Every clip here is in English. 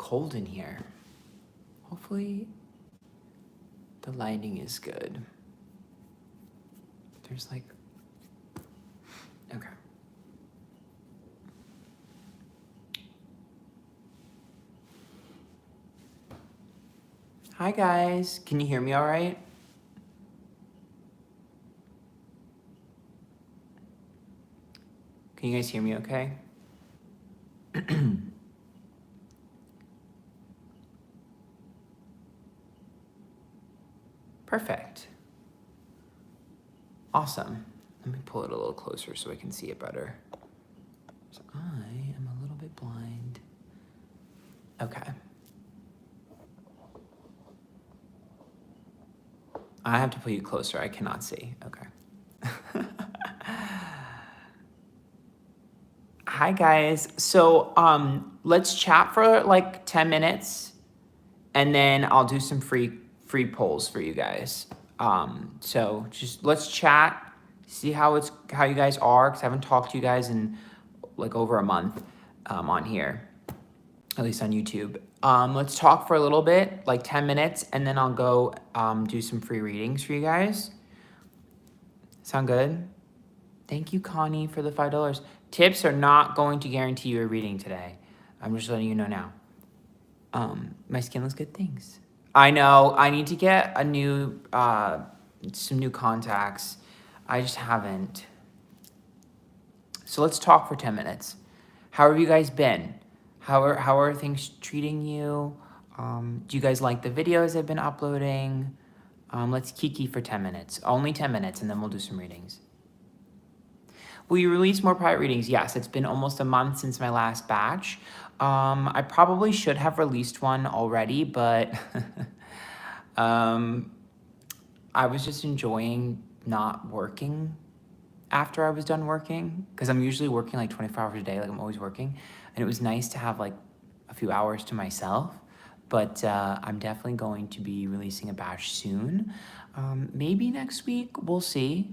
cold in here. Hopefully the lighting is good. There's like, okay. Hi guys, can you hear me all right? Can you guys hear me okay? Perfect. Awesome. Let me pull it a little closer so I can see it better. So I am a little bit blind. Okay. I have to put you closer. I cannot see. Okay. Hi guys. So let's chat for like 10 minutes and then I'll do some free polls for you guys. So just let's chat, see how you guys are, because I haven't talked to you guys in like over a month on here, at least on YouTube. Let's talk for a little bit, like 10 minutes, and then I'll go do some free readings for you guys. Sound good? Thank you, Connie, for the $5. Tips are not going to guarantee you a reading today. I'm just letting you know now. My skin looks good, thanks. I know, I need to get a new, some new contacts. I just haven't. So let's talk for 10 minutes. How have you guys been? How are things treating you? Do you guys like the videos I've been uploading? Let's kiki for 10 minutes. Only 10 minutes, and then we'll do some readings. Will you release more private readings? Yes, it's been almost a month since my last batch. I probably should have released one already, but I was just enjoying not working after I was done working, because I'm usually working like 24 hours a day, like I'm always working, and it was nice to have like a few hours to myself. But I'm definitely going to be releasing a batch soon. Maybe next week, we'll see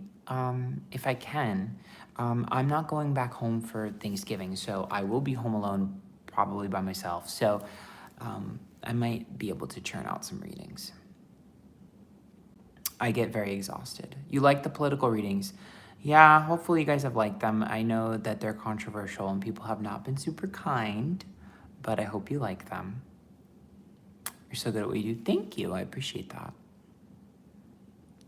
if I can. I'm not going back home for Thanksgiving, so I will be home alone, probably by myself. So I might be able to churn out some readings. I get very exhausted. You like the political readings? Yeah, hopefully you guys have liked them. I know that they're controversial and people have not been super kind, but I hope you like them. You're so good at what you do. Thank you. I appreciate that.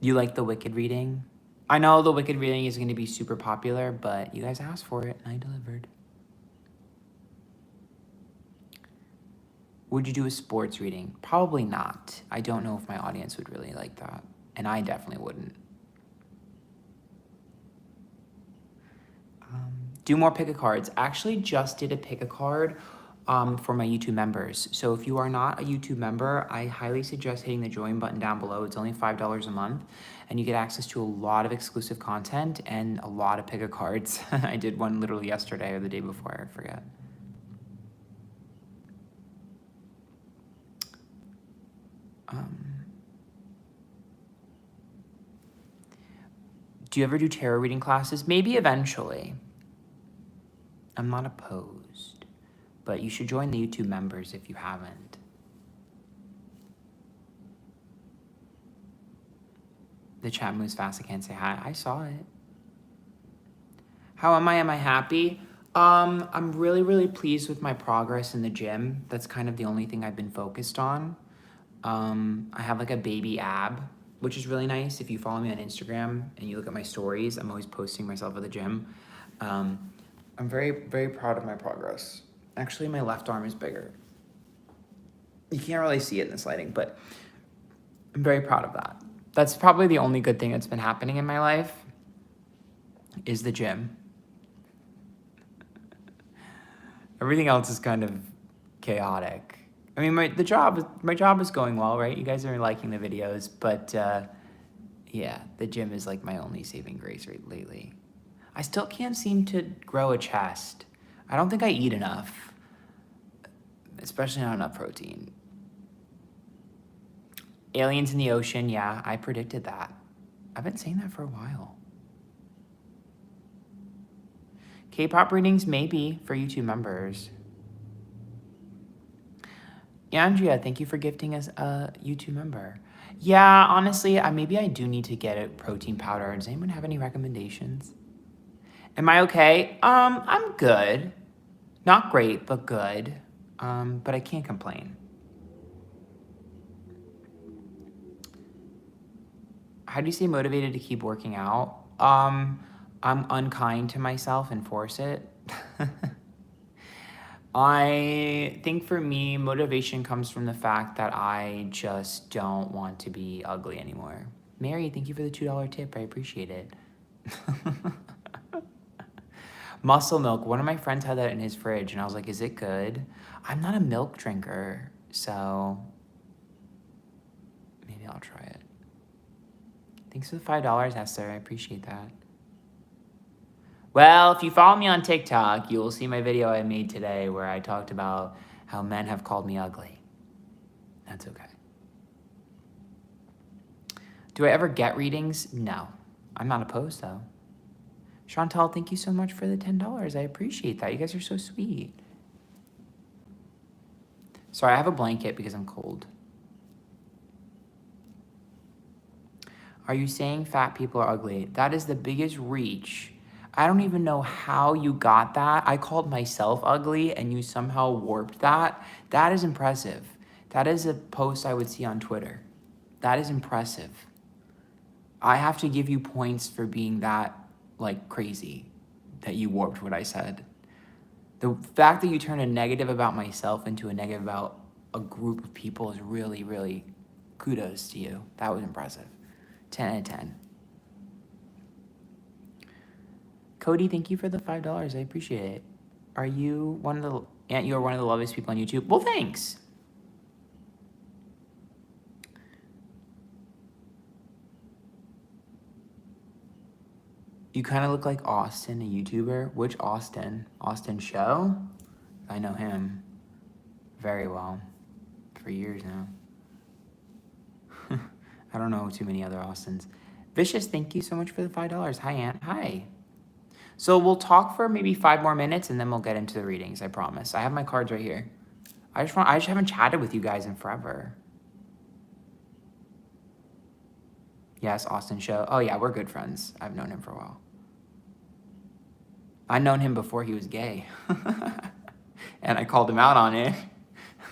You like the Wicked reading? I know the Wicked reading is going to be super popular, but you guys asked for it and I delivered. Would you do a sports reading? Probably not. I don't know if my audience would really like that, and I definitely wouldn't. Do more pick a cards. Actually just did a pick a card for my YouTube members. So if you are not a YouTube member, I highly suggest hitting the join button down below. It's only $5 a month and you get access to a lot of exclusive content and a lot of pick a cards. I did one literally yesterday or the day before, I forget. Do you ever do tarot reading classes? Maybe eventually. I'm not opposed, but you should join the YouTube members if you haven't. The chat moves fast, I can't say hi. I saw it. How am I? Am I happy? I'm really, really pleased with my progress in the gym. That's kind of the only thing I've been focused on. I have like a baby ab, which is really nice. If you follow me on Instagram and you look at my stories, I'm always posting myself at the gym. I'm very, very proud of my progress. Actually, my left arm is bigger. You can't really see it in this lighting, but I'm very proud of that. That's probably the only good thing that's been happening in my life is the gym. Everything else is kind of chaotic. I mean, my job is going well, right? You guys are liking the videos, but yeah, the gym is like my only saving grace lately. I still can't seem to grow a chest. I don't think I eat enough, especially not enough protein. Aliens in the ocean, yeah, I predicted that. I've been saying that for a while. K-pop readings, maybe, for YouTube members. Andrea, thank you for gifting us a YouTube member. Yeah, honestly, maybe I do need to get a protein powder. Does anyone have any recommendations? Am I okay? I'm good. Not great, but good. But I can't complain. How do you stay motivated to keep working out? I'm unkind to myself and force it. I think for me, motivation comes from the fact that I just don't want to be ugly anymore. Mary, thank you for the $2 tip. I appreciate it. Muscle milk. One of my friends had that in his fridge, and I was like, is it good? I'm not a milk drinker, so maybe I'll try it. Thanks for the $5, Esther. I appreciate that. Well, if you follow me on TikTok, you will see my video I made today where I talked about how men have called me ugly. That's okay. Do I ever get readings? No. I'm not opposed, though. Chantal, thank you so much for the $10. I appreciate that. You guys are so sweet. Sorry, I have a blanket because I'm cold. Are you saying fat people are ugly? That is the biggest reach. I don't even know how you got that. I called myself ugly and you somehow warped that. That is impressive. That is a post I would see on Twitter. That is impressive. I have to give you points for being that, like, crazy, that you warped what I said. The fact that you turned a negative about myself into a negative about a group of people is really, really kudos to you. That was impressive. 10 out of 10. Cody, thank you for the $5. I appreciate it. Are you one of the, Aunt, you're one of the loveliest people on YouTube? Well, thanks. You kind of look like Austin, a YouTuber. Which Austin? Austin Show? I know him very well for years now. I don't know too many other Austins. Vicious, thank you so much for the $5. Hi, Aunt. Hi. So we'll talk for maybe 5 more minutes and then we'll get into the readings, I promise. I have my cards right here. I just haven't chatted with you guys in forever. Yes, Austin Show. Oh yeah, we're good friends. I've known him for a while. I've known him before he was gay. And I called him out on it.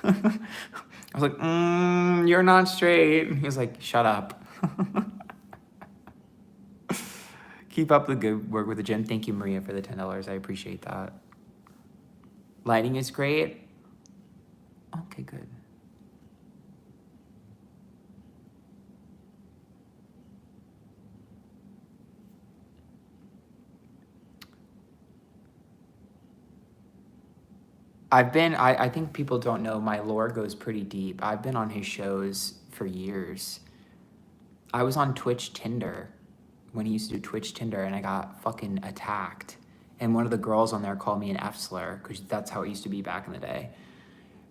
I was like, you're not straight. And he was like, shut up. Keep up the good work with the gym. Thank you, Maria, for the $10. I appreciate that. Lighting is great. Okay, good. I think people don't know my lore goes pretty deep. I've been on his shows for years. I was on Twitch Tinder when he used to do Twitch Tinder and I got fucking attacked. And one of the girls on there called me an F slur because that's how it used to be back in the day.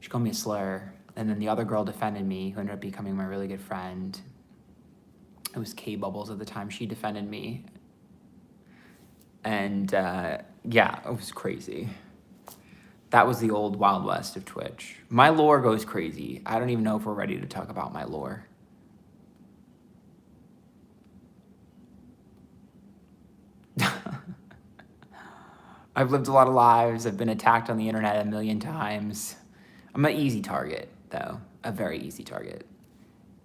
She called me a slur. And then the other girl defended me, who ended up becoming my really good friend. It was K Bubbles at the time. She defended me. And yeah, it was crazy. That was the old Wild West of Twitch. My lore goes crazy. I don't even know if we're ready to talk about my lore. I've lived a lot of lives. I've been attacked on the internet a million times. I'm an easy target, though. A very easy target.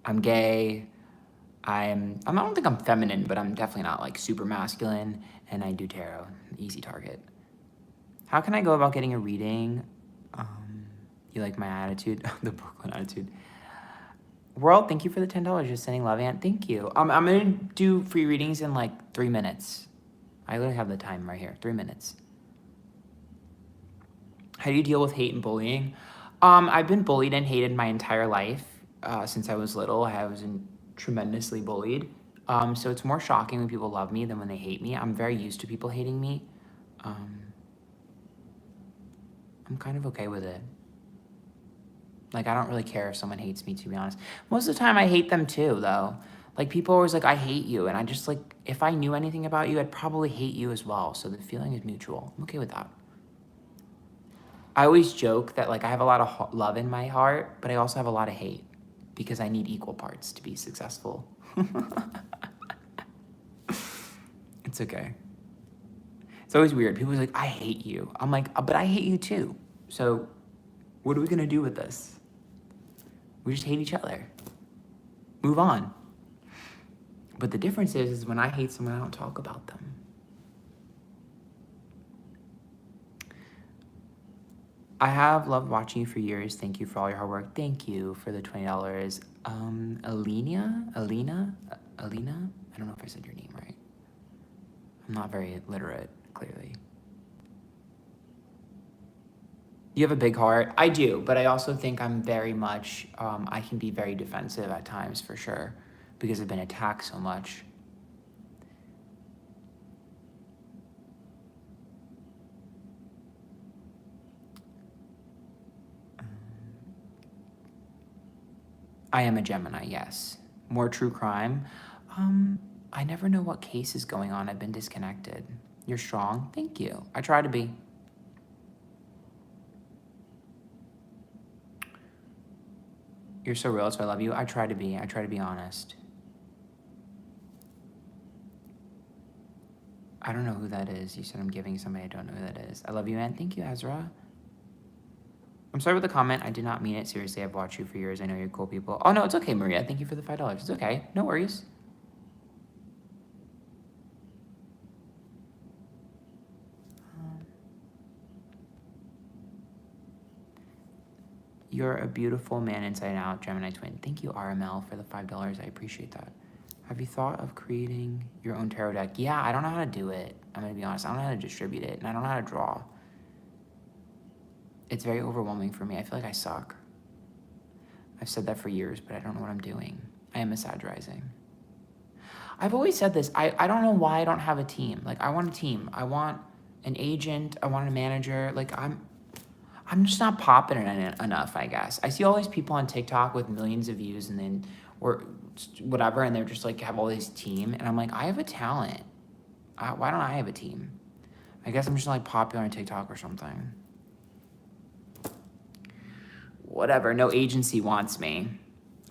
I'm gay. I don't think I'm feminine, but I'm definitely not like super masculine. And I do tarot. Easy target. How can I go about getting a reading? You like my attitude? The Brooklyn attitude. World, thank you for the $10. Just sending love, Aunt. Thank you. I'm gonna do free readings in like 3 minutes. I literally have the time right here. 3 minutes. How do you deal with hate and bullying? I've been bullied and hated my entire life. Since I was little, I was tremendously bullied. So it's more shocking when people love me than when they hate me. I'm very used to people hating me. I'm kind of okay with it. Like, I don't really care if someone hates me, to be honest. Most of the time, I hate them too, though. Like, people are always like, I hate you. And I just, like, if I knew anything about you, I'd probably hate you as well. So the feeling is mutual. I'm okay with that. I always joke that like I have a lot of love in my heart, but I also have a lot of hate because I need equal parts to be successful. It's okay. It's always weird. People are like, I hate you. I'm like, but I hate you too. So what are we going to do with this? We just hate each other. Move on. But the difference is when I hate someone, I don't talk about them. I have loved watching you for years. Thank you for all your hard work. Thank you for the $20. Alina? I don't know if I said your name right. I'm not very literate, clearly. You have a big heart. I do, but I also think I'm very much, I can be very defensive at times for sure because I've been attacked so much. I am a Gemini, yes. More true crime. I never know what case is going on. I've been disconnected. You're strong. Thank you. I try to be. You're so real, so I love you. I try to be. I try to be honest. I don't know who that is. You said I'm giving somebody. I don't know who that is. I love you, man. Thank you, Ezra. I'm sorry with the comment. I did not mean it. Seriously, I've watched you for years. I know you're cool people. Oh, no, it's okay, Maria. Thank you for the $5. It's okay. No worries. You're a beautiful man inside out, Gemini twin. Thank you, RML, for the $5. I appreciate that. Have you thought of creating your own tarot deck? Yeah, I don't know how to do it. I'm going to be honest. I don't know how to distribute it, and I don't know how to draw. It's very overwhelming for me. I feel like I suck. I've said that for years, but I don't know what I'm doing. I am misagirizing. I've always said this. I don't know why I don't have a team. Like, I want a team. I want an agent. I want a manager. Like, I'm just not popping it enough, I guess. I see all these people on TikTok with millions of views and then, or whatever, and they're just like, have all this team. And I'm like, I have a talent. Why don't I have a team? I guess I'm just like popular on TikTok or something. Whatever, no agency wants me.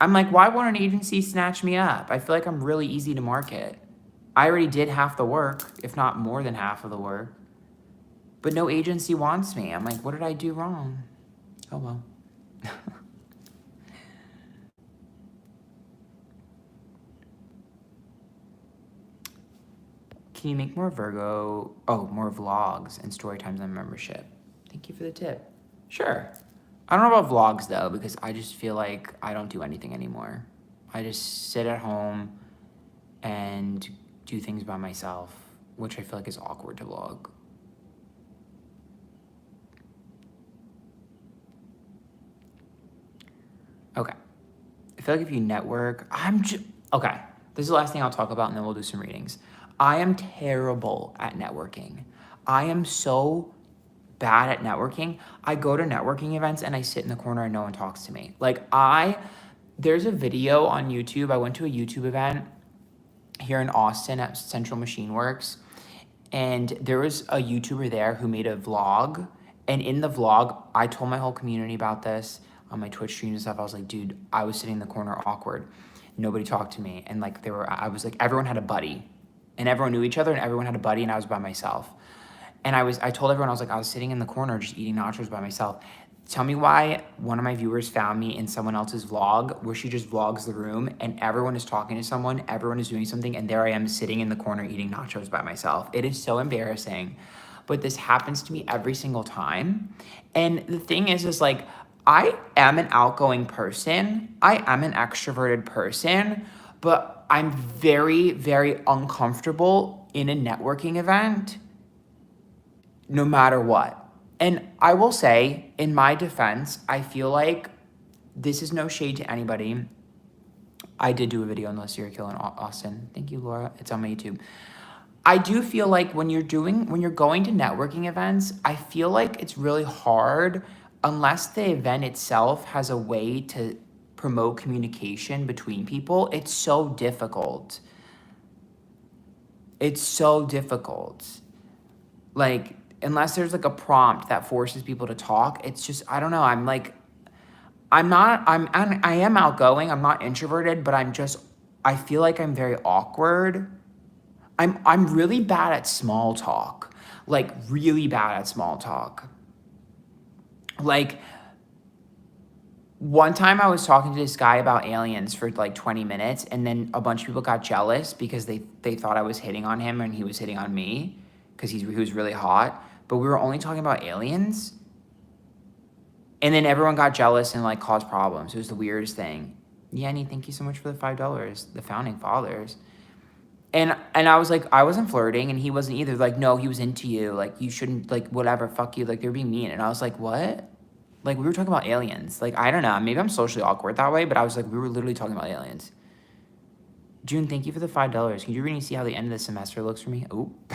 I'm like, why won't an agency snatch me up? I feel like I'm really easy to market. I already did half the work, if not more than half of the work. But no agency wants me. I'm like, what did I do wrong? Oh, well. Can you make more more vlogs and story times on membership? Thank you for the tip. Sure. I don't know about vlogs, though, because I just feel like I don't do anything anymore. I just sit at home and do things by myself, which I feel like is awkward to vlog. Okay. I feel like if you network, okay. This is the last thing I'll talk about, and then we'll do some readings. I am terrible at networking. I am so bad at networking. I go to networking events and I sit in the corner and no one talks to me. Like there's a video on YouTube. I went to a YouTube event here in Austin at Central Machine Works, and there was a YouTuber there who made a vlog. And in the vlog, I told my whole community about this on my Twitch streams and stuff. I was like, dude, I was sitting in the corner awkward. Nobody talked to me. And like I was like, everyone had a buddy. And everyone knew each other and everyone had a buddy and I was by myself. And I told everyone, I was like, I was sitting in the corner just eating nachos by myself. Tell me why one of my viewers found me in someone else's vlog where she just vlogs the room and everyone is talking to someone, everyone is doing something, and there I am sitting in the corner eating nachos by myself. It is so embarrassing. But this happens to me every single time. And the thing is like, I am an outgoing person. I am an extroverted person, but I'm very, very uncomfortable in a networking event no matter what. And I will say, in my defense, I feel like this is no shade to anybody. I did do a video on the serial killer in Austin. Thank you, Laura. It's on my YouTube. I do feel like when you're going to networking events, I feel like it's really hard unless the event itself has a way to promote communication between people. It's so difficult. It's so difficult. Like, unless there's like a prompt that forces people to talk, it's just, I don't know. I am outgoing. I'm not introverted, but I feel like I'm very awkward. I'm really bad at small talk, like really bad at small talk. Like one time I was talking to this guy about aliens for like 20 minutes, and then a bunch of people got jealous because they thought I was hitting on him and he was hitting on me because he was really hot. But we were only talking about aliens. And then everyone got jealous and like caused problems. It was the weirdest thing. Yanni, thank you so much for the $5. The founding fathers. And I was like, I wasn't flirting and he wasn't either. Like, no, he was into you. Like, you shouldn't, like, whatever, fuck you. Like, they're being mean. And I was like, what? Like, we were talking about aliens. Like, I don't know. Maybe I'm socially awkward that way, but I was like, we were literally talking about aliens. June, thank you for the $5. Can you really see how the end of the semester looks for me? Oop.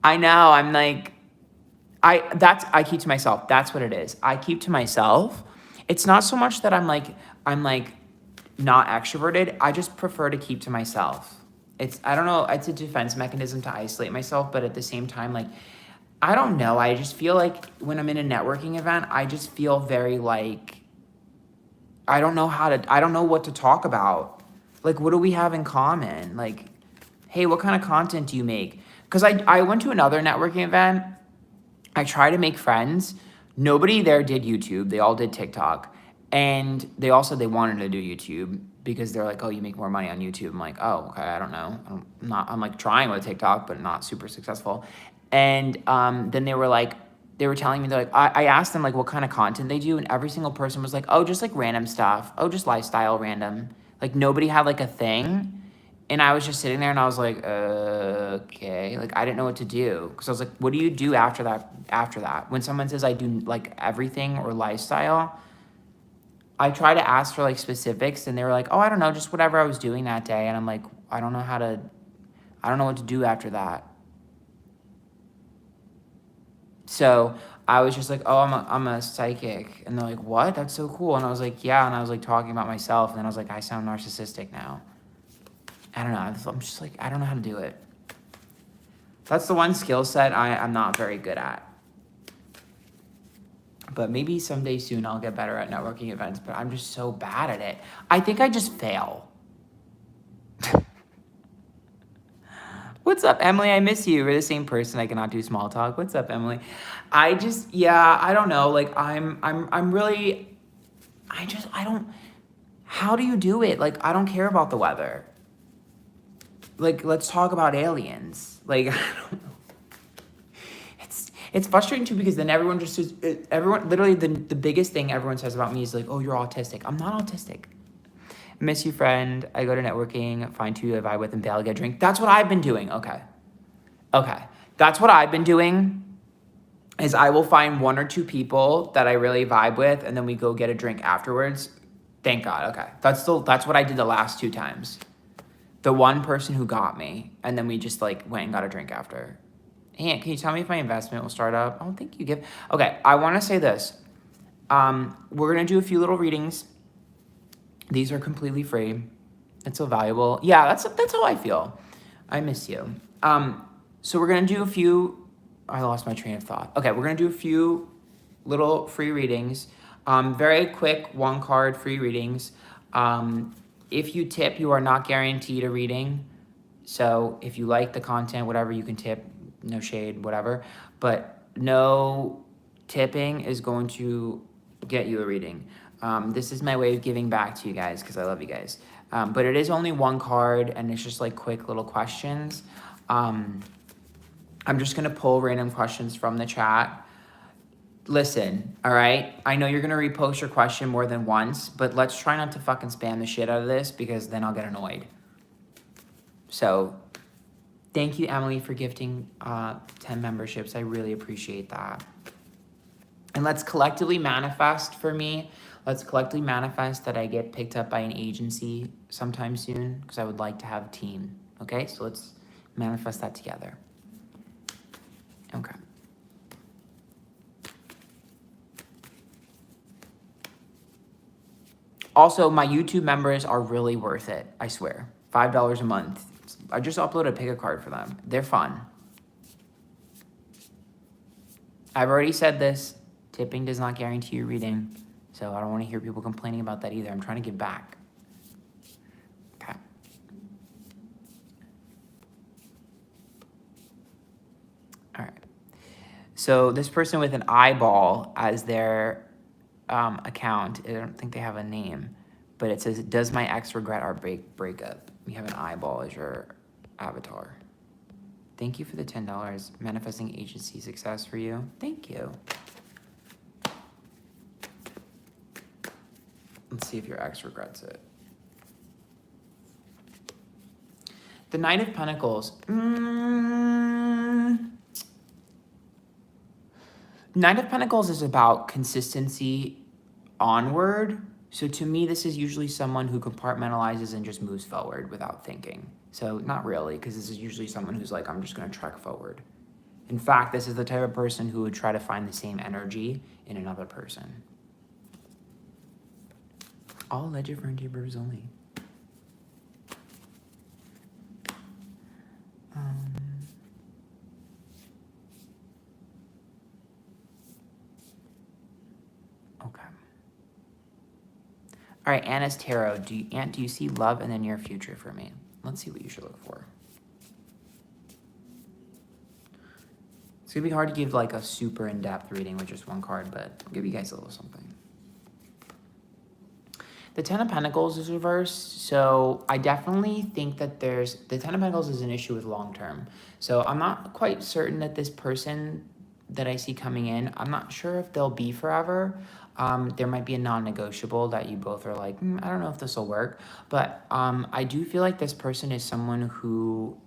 I know. I'm like, I keep to myself. That's what it is. I keep to myself. It's not so much that I'm like not extroverted. I just prefer to keep to myself. I don't know, it's a defense mechanism to isolate myself, but at the same time, like, I don't know. I just feel like when I'm in a networking event, I just feel very like, I don't know what to talk about. Like, what do we have in common? Like, hey, what kind of content do you make? Because I went to another networking event. I tried to make friends. Nobody there did YouTube. They all did TikTok. And they all said they wanted to do YouTube because they're like, oh, you make more money on YouTube. I'm like, oh, okay, I don't know. I'm like trying with TikTok, but not super successful. And then they were telling me, they're like, I asked them like what kind of content they do. And every single person was like, oh, just like random stuff. Oh, just lifestyle random. Like nobody had like a thing. And I was just sitting there and I was like, okay. Like, I didn't know what to do. Because I was like, what do you do after that? When someone says I do, like, everything or lifestyle, I try to ask for, like, specifics. And they were like, oh, I don't know, just whatever I was doing that day. And I'm like, I don't know what to do after that. So I was just like, oh, I'm a psychic. And they're like, what? That's so cool. And I was like, yeah. And I was, like, talking about myself. And then I was like, I sound narcissistic now. I don't know. I'm just like, I don't know how to do it. That's the one skill set I'm not very good at. But maybe someday soon I'll get better at networking events, but I'm just so bad at it. I think I just fail. What's up, Emily? I miss you. We're the same person. I cannot do small talk. What's up, Emily? I don't know. Like, how do you do it? Like, I don't care about the weather. Like, let's talk about aliens. Like, I don't know. It's frustrating too because then everyone just says, literally the biggest thing everyone says about me is like, oh, you're autistic. I'm not autistic. I miss you, friend. I go to networking, find two I vibe with, and bail, get a drink. That's what I've been doing. Okay. That's what I've been doing is I will find one or two people that I really vibe with, and then we go get a drink afterwards. Thank God. Okay. That's what I did the last 2 times. The one person who got me, and then we just like went and got a drink after. Hey, can you tell me if my investment will start up? I don't think you give. Okay, I want to say this. We're going to do a few little readings. These are completely free. It's so valuable. Yeah, that's how I feel. I miss you. So we're going to do a few. I lost my train of thought. Okay, we're going to do a few little free readings. Very quick 1-card free readings. If you tip, you are not guaranteed a reading. So if you like the content, whatever, you can tip, no shade, whatever. But no tipping is going to get you a reading. This is my way of giving back to you guys because I love you guys. But it is only 1 card and it's just like quick little questions. I'm just going to pull random questions from the chat. Listen, all right? I know you're going to repost your question more than once, but let's try not to fucking spam the shit out of this because then I'll get annoyed. So, thank you, Emily, for gifting 10 memberships. I really appreciate that. And let's collectively manifest for me. Let's collectively manifest that I get picked up by an agency sometime soon because I would like to have a team. Okay? So, let's manifest that together. Okay. Also, my YouTube members are really worth it, I swear. $5 a month. I just upload a pick a card for them. They're fun. I've already said this. Tipping does not guarantee you reading. So I don't want to hear people complaining about that either. I'm trying to give back. Okay. All right. So this person with an eyeball as their account, I don't think they have a name, but it says, does my ex regret our breakup? You have an eyeball as your avatar. Thank you for the $10. Manifesting agency success for you. Thank you. Let's see if your ex regrets it. The Knight of Pentacles. Knight of Pentacles is about consistency onward. So to me, this is usually someone who compartmentalizes and just moves forward without thinking. So not really, because this is usually someone who's like, I'm just going to trek forward. In fact, this is the type of person who would try to find the same energy in another person. All alleged for birds only. Okay. All right, Anna's Tarot. Do you see love in the near future for me? Let's see what you should look for. It's gonna be hard to give like a super in-depth reading with just one card, but I'll give you guys a little something. The Ten of Pentacles is reversed, so I definitely think that the Ten of Pentacles is an issue with long-term. So I'm not quite certain that this person that I see coming in, I'm not sure if they'll be forever. There might be a non-negotiable that you both are like, I don't know if this will work. But I do feel like this person is someone who...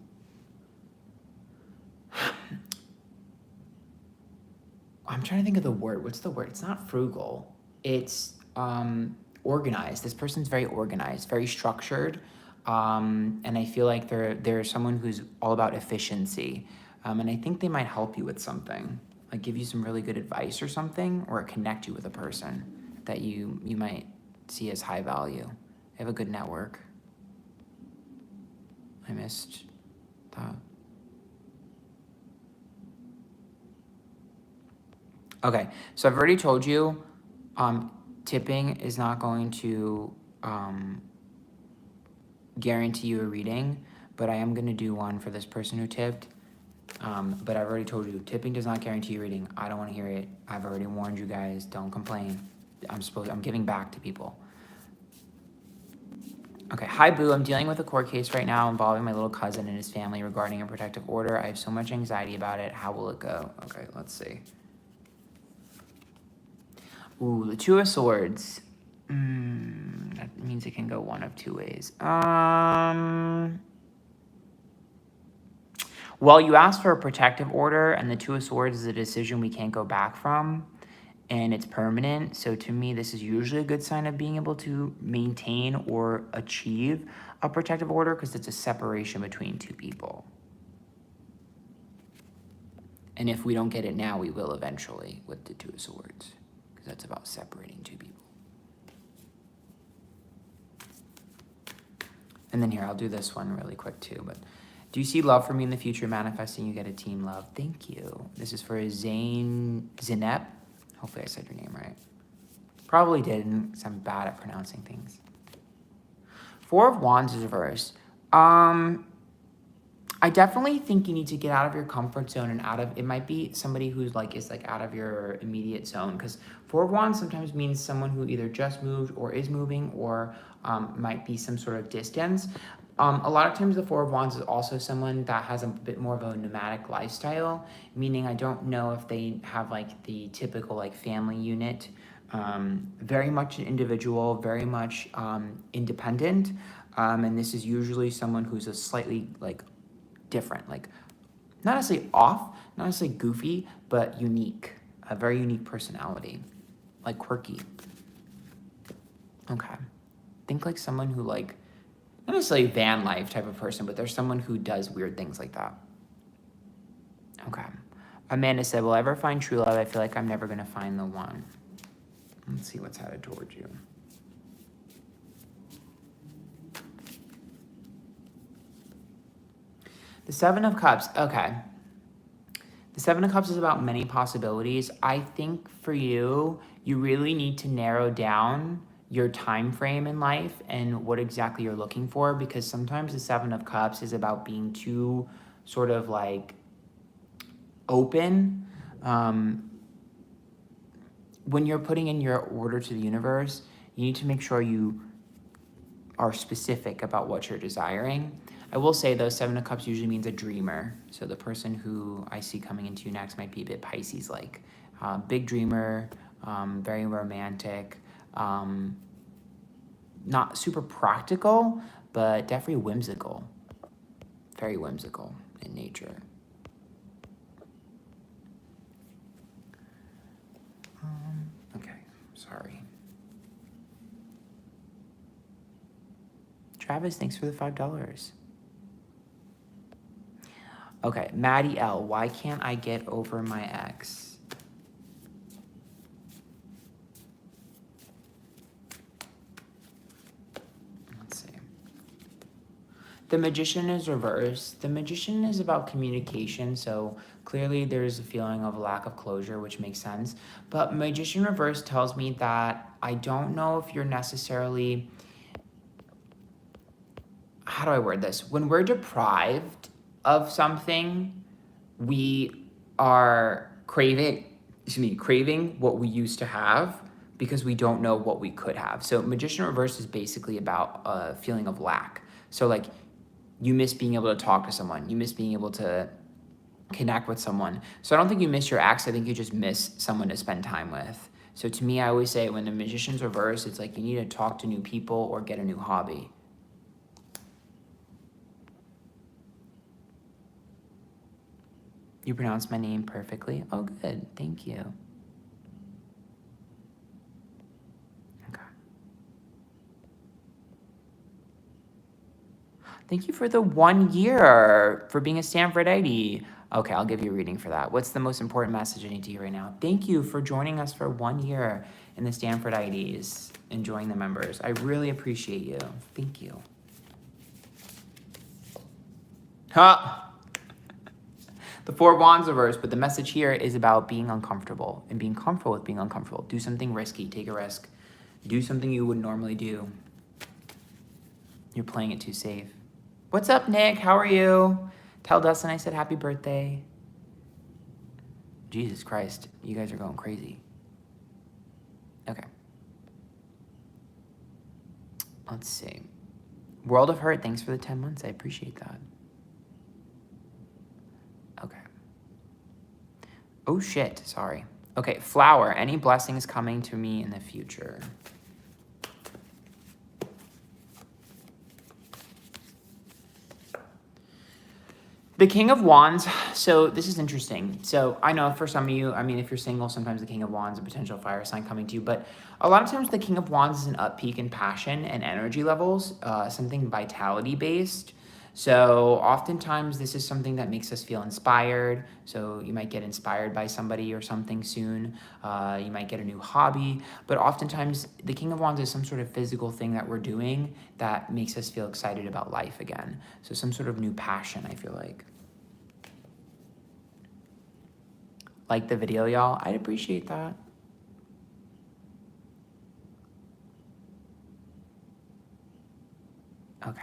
I'm trying to think of the word. What's the word? It's not frugal. It's organized. This person's very organized, very structured. And I feel like they're someone who's all about efficiency. And I think they might help you with something. Like give you some really good advice or something, or connect you with a person that you might see as high value. They have a good network. I missed that. Okay, so I've already told you, tipping is not going to guarantee you a reading, but I am going to do one for this person who tipped. But I've already told you, tipping does not guarantee you reading. I don't want to hear it. I've already warned you guys. Don't complain. I'm giving back to people. Okay, hi Boo. I'm dealing with a court case right now involving my little cousin and his family regarding a protective order. I have so much anxiety about it. How will it go? Okay, let's see. Ooh, the Two of Swords. That means it can go one of two ways. Well, you asked for a protective order, and the Two of Swords is a decision we can't go back from, and it's permanent. So to me, this is usually a good sign of being able to maintain or achieve a protective order because it's a separation between two people. And if we don't get it now, we will eventually with the Two of Swords, because that's about separating two people. And then here, I'll do this one really quick too, but do you see love for me in the future? Manifesting, you get a team love. Thank you. This is for Zinep. Hopefully I said your name right. Probably didn't, because I'm bad at pronouncing things. Four of Wands is reversed. I definitely think you need to get out of your comfort zone and it might be somebody who's is out of your immediate zone, because Four of Wands sometimes means someone who either just moved or is moving, or might be some sort of distance. A lot of times the Four of Wands is also someone that has a bit more of a nomadic lifestyle, meaning I don't know if they have the typical family unit, very much an individual, very much independent, and this is usually someone who's a slightly different, not necessarily off, not necessarily goofy, but unique, a very unique personality, quirky. Okay, think someone who not necessarily van life type of person, but there's someone who does weird things like that. Okay. Amanda said, will I ever find true love? I feel like I'm never going to find the one. Let's see what's headed towards you. The Seven of Cups. Okay. The Seven of Cups is about many possibilities. I think for you, you really need to narrow down your time frame in life and what exactly you're looking for, because sometimes the Seven of Cups is about being too sort of like open. When you're putting in your order to the universe, you need to make sure you are specific about what you're desiring. I will say, though, Seven of Cups usually means a dreamer. So the person who I see coming into you next might be a bit Pisces-like. Big dreamer, very romantic, not super practical, but definitely whimsical. Very whimsical in nature. Okay, sorry. Travis, thanks for the $5. Okay, Maddie L, why can't I get over my ex? Let's see. The Magician is reversed. The Magician is about communication, so clearly there's a feeling of lack of closure, which makes sense. But Magician reversed tells me that I don't know if you're necessarily... How do I word this? When we're deprived of something, we are craving what we used to have because we don't know what we could have. So Magician Reverse is basically about a feeling of lack. So like you miss being able to talk to someone. You miss being able to connect with someone. So I don't think you miss your ex. I think you just miss someone to spend time with. So to me, I always say when the Magician's reverse, it's like you need to talk to new people or get a new hobby. You pronounced my name perfectly. Oh, good. Thank you. Okay. Thank you for the 1 year for being a Antphrodite. Okay, I'll give you a reading for that. What's the most important message I need to hear right now? Thank you for joining us for 1 year in the Antphrodites, enjoying the members. I really appreciate you. Thank you. Ha! The Four of Wands reverse, but the message here is about being uncomfortable and being comfortable with being uncomfortable. Do something risky, take a risk. Do something you wouldn't normally do. You're playing it too safe. What's up, Nick? How are you? Tell Dustin I said happy birthday. Jesus Christ, you guys are going crazy. Okay. Let's see. World of Hurt, thanks for the 10 months. I appreciate that. Okay. Oh shit, sorry. Okay, Flower, any blessings coming to me in the future? The King of Wands, so this is interesting. So I know for some of you, I mean, if you're single, sometimes the King of Wands, a potential fire sign coming to you, but a lot of times the King of Wands is an up peak in passion and energy levels, something vitality based. So oftentimes this is something that makes us feel inspired. So you might get inspired by somebody or something soon. You might get a new hobby, but oftentimes the King of Wands is some sort of physical thing that we're doing that makes us feel excited about life again. So some sort of new passion, I feel like. Like the video, y'all. I'd appreciate that. Okay.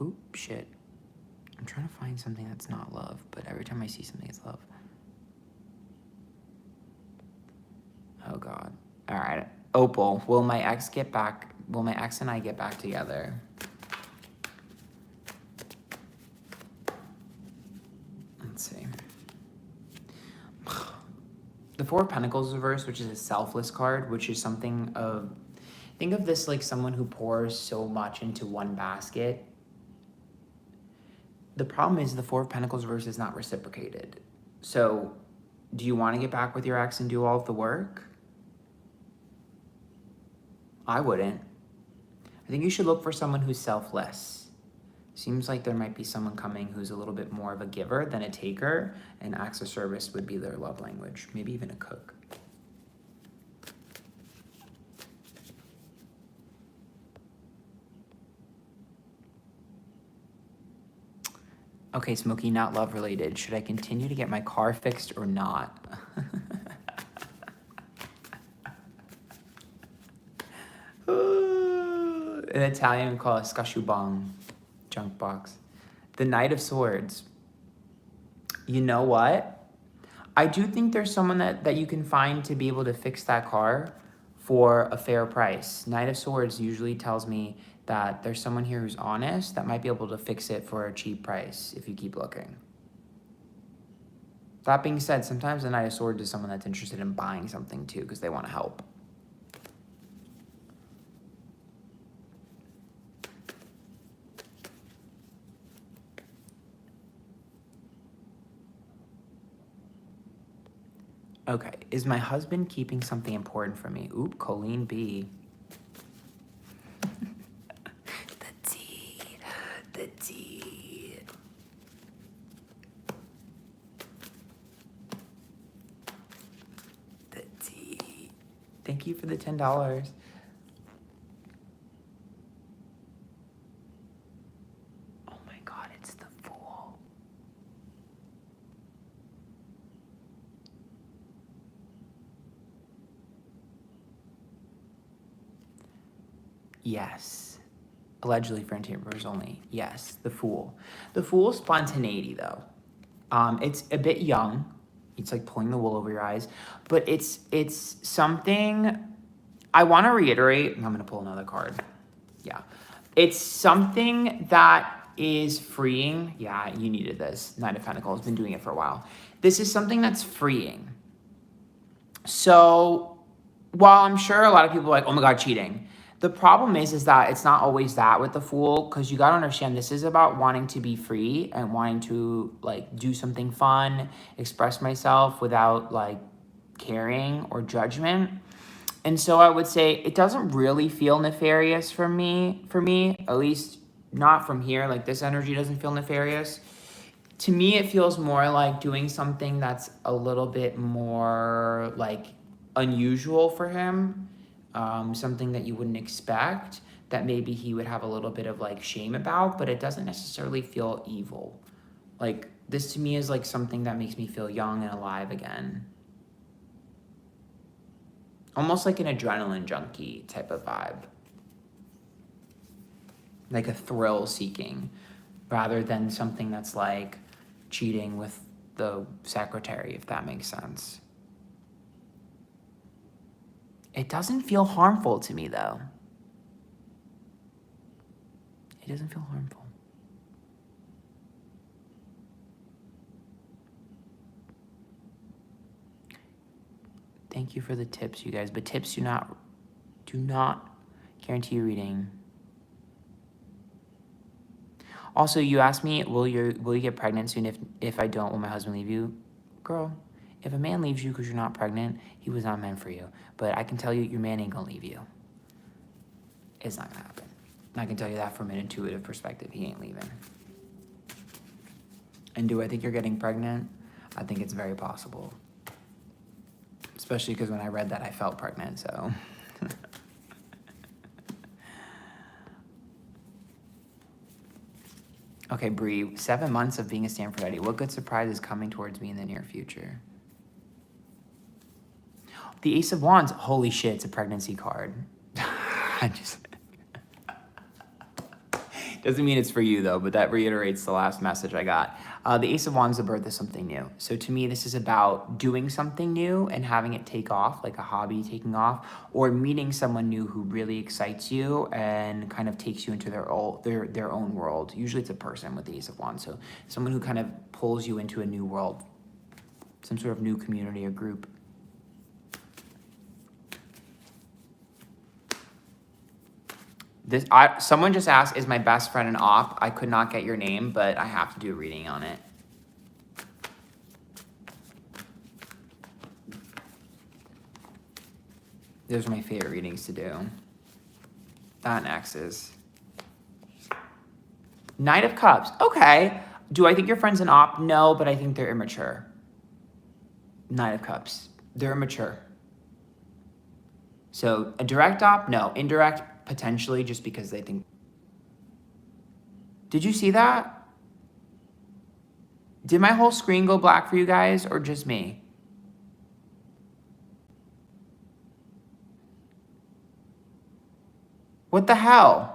Oop, shit. I'm trying to find something that's not love, but every time I see something, it's love. Oh, God. All right. Opal, will my ex and I get back together? Let's see. The Four of Pentacles reverse, which is a selfless card, which is something of... Think of this like someone who pours so much into one basket. The problem is the Four of Pentacles reverse is not reciprocated. So do you want to get back with your ex and do all of the work? I wouldn't. I think you should look for someone who's selfless. Seems like there might be someone coming who's a little bit more of a giver than a taker, and acts of service would be their love language, maybe even a cook. Okay, Smokey, not love related. Should I continue to get my car fixed or not? In Italian, we call it scashubang, junk box. The Knight of Swords. You know what? I do think there's someone that you can find to be able to fix that car for a fair price. Knight of Swords usually tells me that there's someone here who's honest that might be able to fix it for a cheap price if you keep looking. That being said, sometimes the Knight of Swords is someone that's interested in buying something too because they want to help. Okay, is my husband keeping something important from me? Oop, Colleen B. The tea, the tea. The tea. Thank you for the $10. Oh my God, it's the Fool. Yes. Allegedly for entertainment purposes only. Yes, the Fool. The Fool's spontaneity, though. It's a bit young. It's like pulling the wool over your eyes. But it's something... I want to reiterate... I'm going to pull another card. Yeah. It's something that is freeing. Yeah, you needed this. Knight of Pentacles. Been doing it for a while. This is something that's freeing. So, while I'm sure a lot of people are like, oh my God, cheating. The problem is that it's not always that with the Fool, because you got to understand this is about wanting to be free and wanting to like do something fun, express myself without like caring or judgment. And so I would say it doesn't really feel nefarious for me, at least not from here. Like this energy doesn't feel nefarious. To me, it feels more like doing something that's a little bit more like unusual for him. Something that you wouldn't expect, that maybe he would have a little bit of like shame about, but it doesn't necessarily feel evil. Like this to me is like something that makes me feel young and alive again. Almost like an adrenaline junkie type of vibe. Like a thrill seeking, rather than something that's like cheating with the secretary, if that makes sense. It doesn't feel harmful to me, though. It doesn't feel harmful. Thank you for the tips, you guys. But tips do not guarantee you reading. Also, you asked me, will you get pregnant soon? If I don't, will my husband leave you? Girl, if a man leaves you because you're not pregnant, he was not meant for you. But I can tell you, your man ain't gonna leave you. It's not gonna happen. And I can tell you that from an intuitive perspective. He ain't leaving. And do I think you're getting pregnant? I think it's very possible. Especially because when I read that, I felt pregnant, so. Okay, Bree, 7 months of being a Antphrodite. What good surprise is coming towards me in the near future? The Ace of Wands. Holy shit, it's a pregnancy card. I just... Doesn't mean it's for you, though, but that reiterates the last message I got. The Ace of Wands, the birth of something new. So to me, this is about doing something new and having it take off, like a hobby taking off, or meeting someone new who really excites you and kind of takes you into their own world. Usually it's a person with the Ace of Wands. So someone who kind of pulls you into a new world, some sort of new community or group. Someone just asked, is my best friend an op? I could not get your name, but I have to do a reading on it. Those are my favorite readings to do. That and X's. Knight of Cups. Okay. Do I think your friend's an op? No, but I think they're immature. Knight of Cups. They're immature. So a direct op? No. Indirect? Potentially, just because they think. Did you see that? Did my whole screen go black for you guys or just me? What the hell?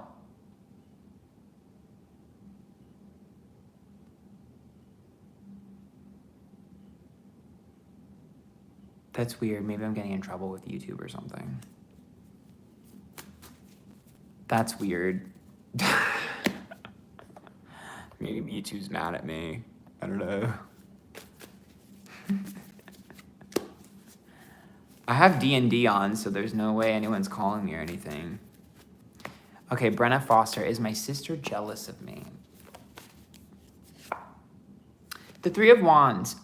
That's weird. Maybe I'm getting in trouble with YouTube or something. That's weird. Maybe YouTube's mad at me. I don't know. I have D&D on, so there's no way anyone's calling me or anything. Okay, Brenna Foster, is my sister jealous of me? The Three of Wands.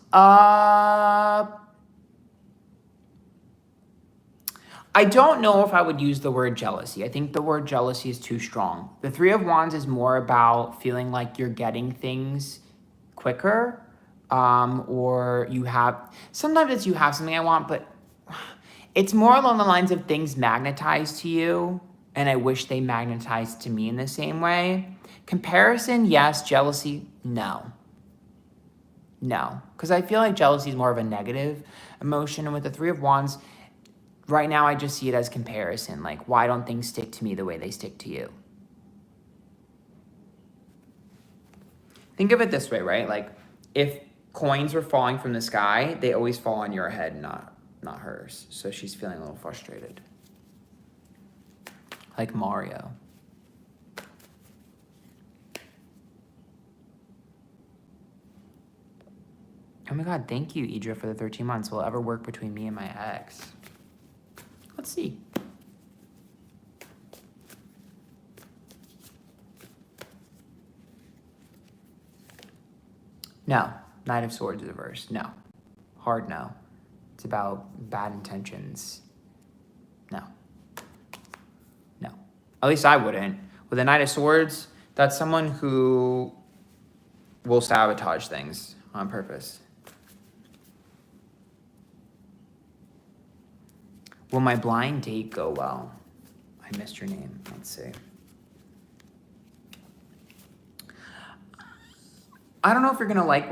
I don't know if I would use the word jealousy. I think the word jealousy is too strong. The Three of Wands is more about feeling like you're getting things quicker, or you have, sometimes it's you have something I want, but it's more along the lines of things magnetize to you, and I wish they magnetized to me in the same way. Comparison, yes. Jealousy, no. No, because I feel like jealousy is more of a negative emotion, and with the Three of Wands, right now, I just see it as comparison. Like, why don't things stick to me the way they stick to you? Think of it this way, right? Like, if coins were falling from the sky, they always fall on your head, not hers. So she's feeling a little frustrated. Like Mario. Oh my God, thank you, Idra, for the 13 months. Will it ever work between me and my ex? Let's see. No. Knight of Swords reversed. No. Hard no. It's about bad intentions. No. No. At least I wouldn't. With a Knight of Swords, that's someone who will sabotage things on purpose. Will my blind date go well? I missed your name. Let's see. I don't know if you're gonna like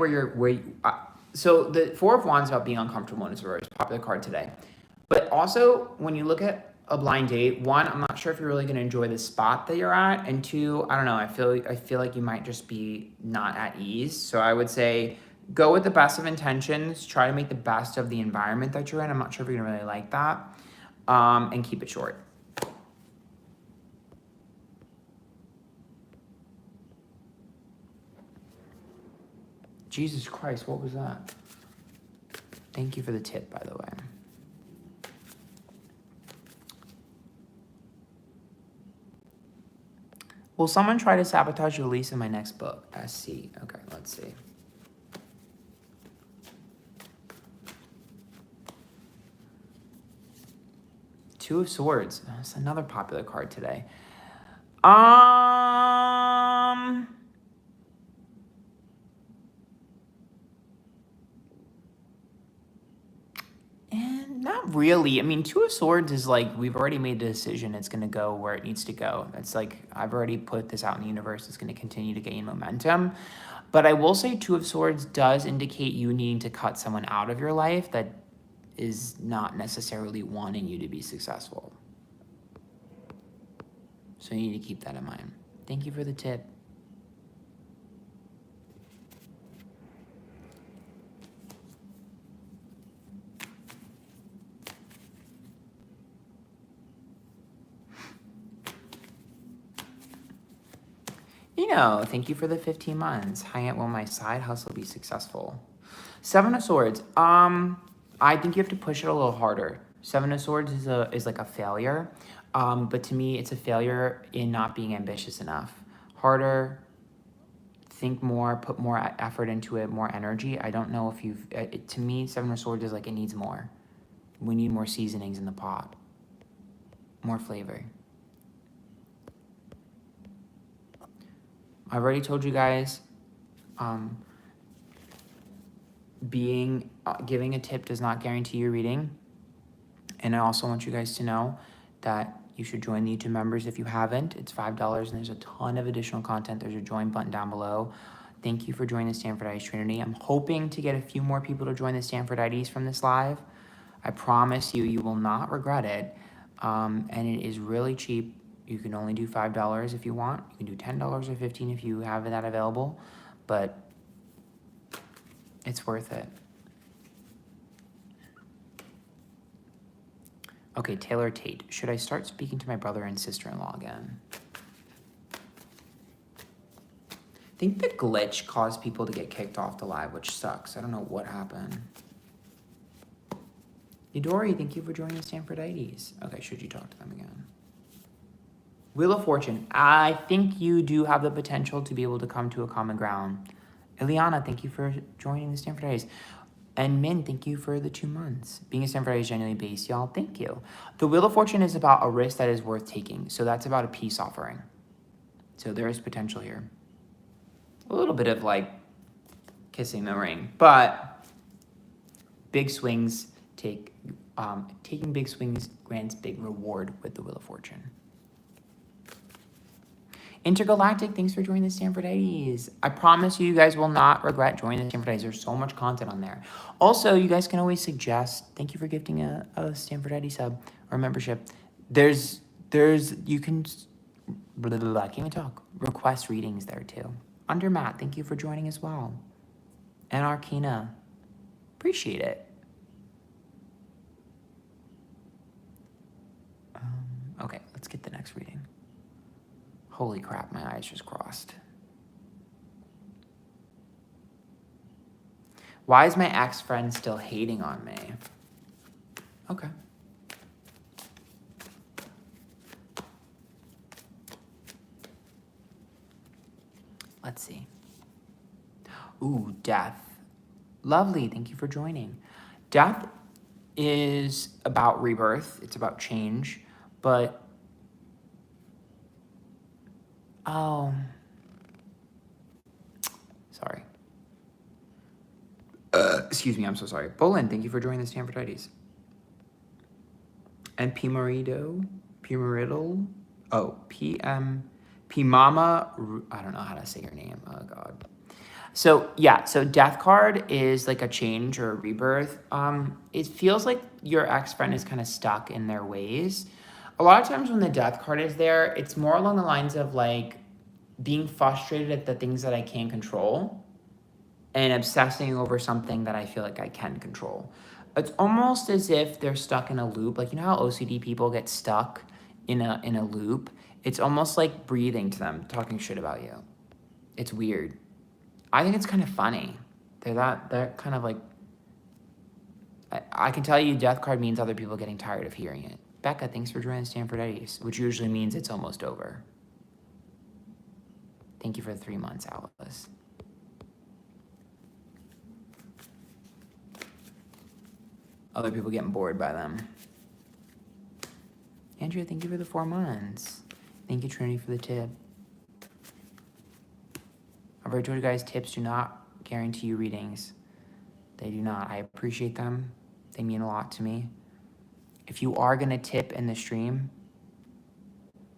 so the Four of Wands is about being uncomfortable in its reverse, popular card today. But also, when you look at a blind date, one, I'm not sure if you're really gonna enjoy the spot that you're at, and two, I don't know, I feel like you might just be not at ease. So I would say go with the best of intentions, try to make the best of the environment that you're in. I'm not sure if you're gonna really like that. And keep it short. Jesus Christ, what was that? Thank you for the tip, by the way. Will someone try to sabotage the release of my next book? SC. Okay, let's see. Two of Swords. That's another popular card today. And not really. I mean, Two of Swords is like, we've already made the decision. It's going to go where it needs to go. It's like, I've already put this out in the universe. It's going to continue to gain momentum. But I will say Two of Swords does indicate you needing to cut someone out of your life that is not necessarily wanting you to be successful. So you need to keep that in mind. Thank you for the tip. Thank you for the 15 months. Hi, Aunt, will my side hustle be successful? Seven of Swords. I think you have to push it a little harder. Seven of Swords is like a failure. But to me, it's a failure in not being ambitious enough. Harder, think more, put more effort into it, more energy. I don't know if to me, Seven of Swords is like, it needs more. We need more seasonings in the pot. More flavor. I've already told you guys, giving a tip does not guarantee your reading. And I also want you guys to know that you should join the YouTube members if you haven't. It's $5 and there's a ton of additional content. There's a join button down below. thank you for joining the Antphrodite Trinity. I'm hoping to get a few more people to join the Antphrodite from this live. I promise you, you will not regret it. And it is really cheap. You can only do $5 if you want. You can do $10 or $15 if you have that available. But it's worth it. Okay, Taylor Tate. Should I start speaking to my brother and sister-in-law again? I think the glitch caused people to get kicked off the live, which sucks. I don't know what happened. Yadori, thank you for joining the Anthrodites. Okay, should you talk to them again? Wheel of Fortune. I think you do have the potential to be able to come to a common ground. Eliana, thank you for joining the Anthrodites. And Min, thank you for the 2 months. Being a Anthrodites is genuinely based, y'all. Thank you. The Wheel of Fortune is about a risk that is worth taking. So that's about a peace offering. So there is potential here. A little bit of like kissing the ring, but big swings taking big swings grants big reward with the Wheel of Fortune. Intergalactic, thanks for joining the Anthrodites. I promise you guys will not regret joining the Anthrodites. There's so much content on there. Also, you guys can always suggest, thank you for gifting a Anthrodites sub or membership. You can, blah, blah, blah, I can't even talk. Request readings there too. Under Matt, thank you for joining as well. And Arcana, appreciate it. Okay, let's get the next reading. Holy crap, my eyes just crossed. Why is my ex-friend still hating on me? Okay. Let's see. Ooh, death. Lovely, thank you for joining. Death is about rebirth. It's about change, but sorry. Excuse me, I'm so sorry. Bolin, thank you for joining the Anthrodites. And Pimarido, Pimama, I don't know how to say your name, oh God. So yeah, so death card is like a change or a rebirth. It feels like your ex-friend is kind of stuck in their ways. A lot of times when the death card is there, it's more along the lines of like being frustrated at the things that I can't control and obsessing over something that I feel like I can control. It's almost as if they're stuck in a loop. Like, you know how OCD people get stuck in a loop? It's almost like breathing to them, talking shit about you. It's weird. I think it's kind of funny. They're kind of like, I can tell you death card means other people getting tired of hearing it. Becca, thanks for joining the Anthrodites, which usually means it's almost over. Thank you for the 3 months, Alice. Other people getting bored by them. Andrea, thank you for the 4 months. Thank you, Trinity, for the tip. I've already told you guys, tips do not guarantee you readings. They do not. I appreciate them. They mean a lot to me. If you are going to tip in the stream,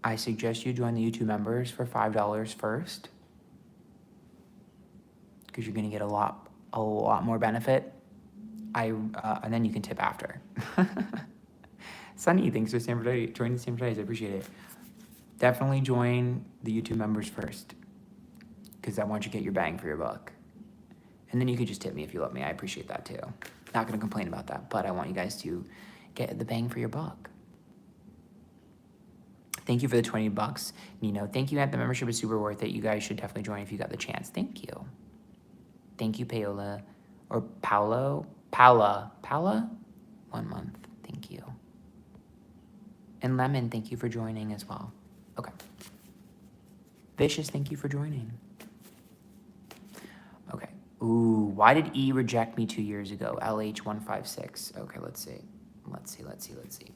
I suggest you join the YouTube members for $5 first, because you're going to get a lot more benefit. And then you can tip after. Sunny, thanks for joining the Anthrodites. I appreciate it. Definitely join the YouTube members first, because I want you to get your bang for your buck. And then you could just tip me if you love me. I appreciate that too. Not going to complain about that, but I want you guys to get the bang for your buck. Thank you for the $20, Nino. Thank you, Ant. The membership is super worth it. You guys should definitely join if you got the chance. Thank you. Thank you, Paola. Or Paula? 1 month. Thank you. And Lemon, thank you for joining as well. Okay. Vicious, thank you for joining. Okay. Ooh, why did E reject me 2 years ago? LH156. Okay, let's see. Let's see.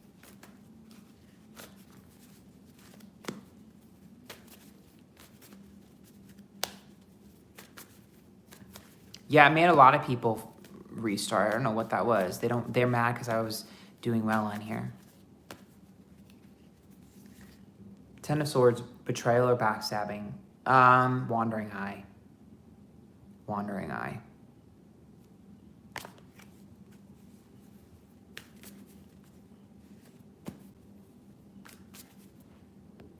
Yeah, it made a lot of people restart. I don't know what that was. They're mad because I was doing well on here. 10 of Swords, betrayal or backstabbing. Wandering Eye. Wandering Eye.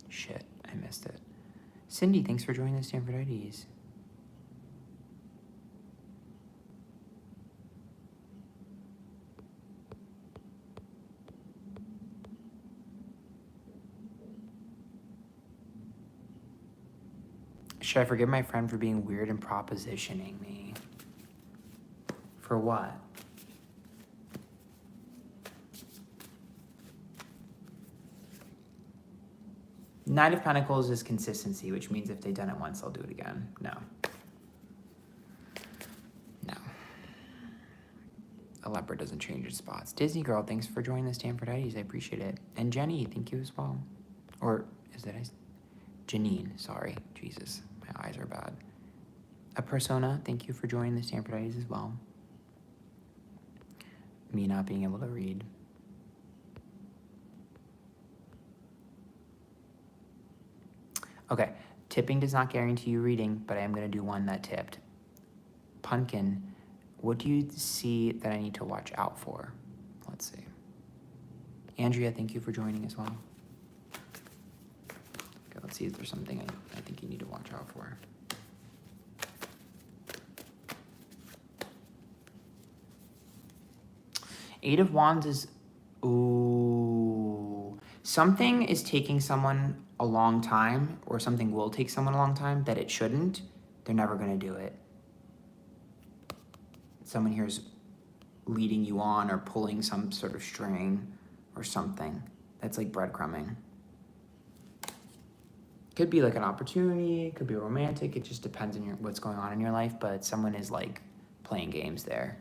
Shit, I missed it. Cindy, thanks for joining the Antphrodite. Should I forgive my friend for being weird and propositioning me? For what? Knight of Pentacles is consistency, which means if they've done it once, they'll do it again. No. No. A leopard doesn't change its spots. Disney Girl, thanks for joining the Antphrodite. I appreciate it. And Jenny, thank you as well. Or is that Janine? Sorry. Jesus, my eyes are bad. A Persona, thank you for joining the Antphrodite as well. Me not being able to read. Okay, tipping does not guarantee you reading, but I am going to do one that tipped. Pumpkin, what do you see that I need to watch out for? Let's see. Andrea, thank you for joining as well. Okay, let's see if there's something I think you need to watch out for. Eight of Wands is, ooh. Something is taking someone a long time, or something will take someone a long time that it shouldn't. They're never going to do it. Someone here is leading you on or pulling some sort of string or something. That's like breadcrumbing. Could be like an opportunity, could be romantic. It just depends on what's going on in your life, but someone is like playing games there.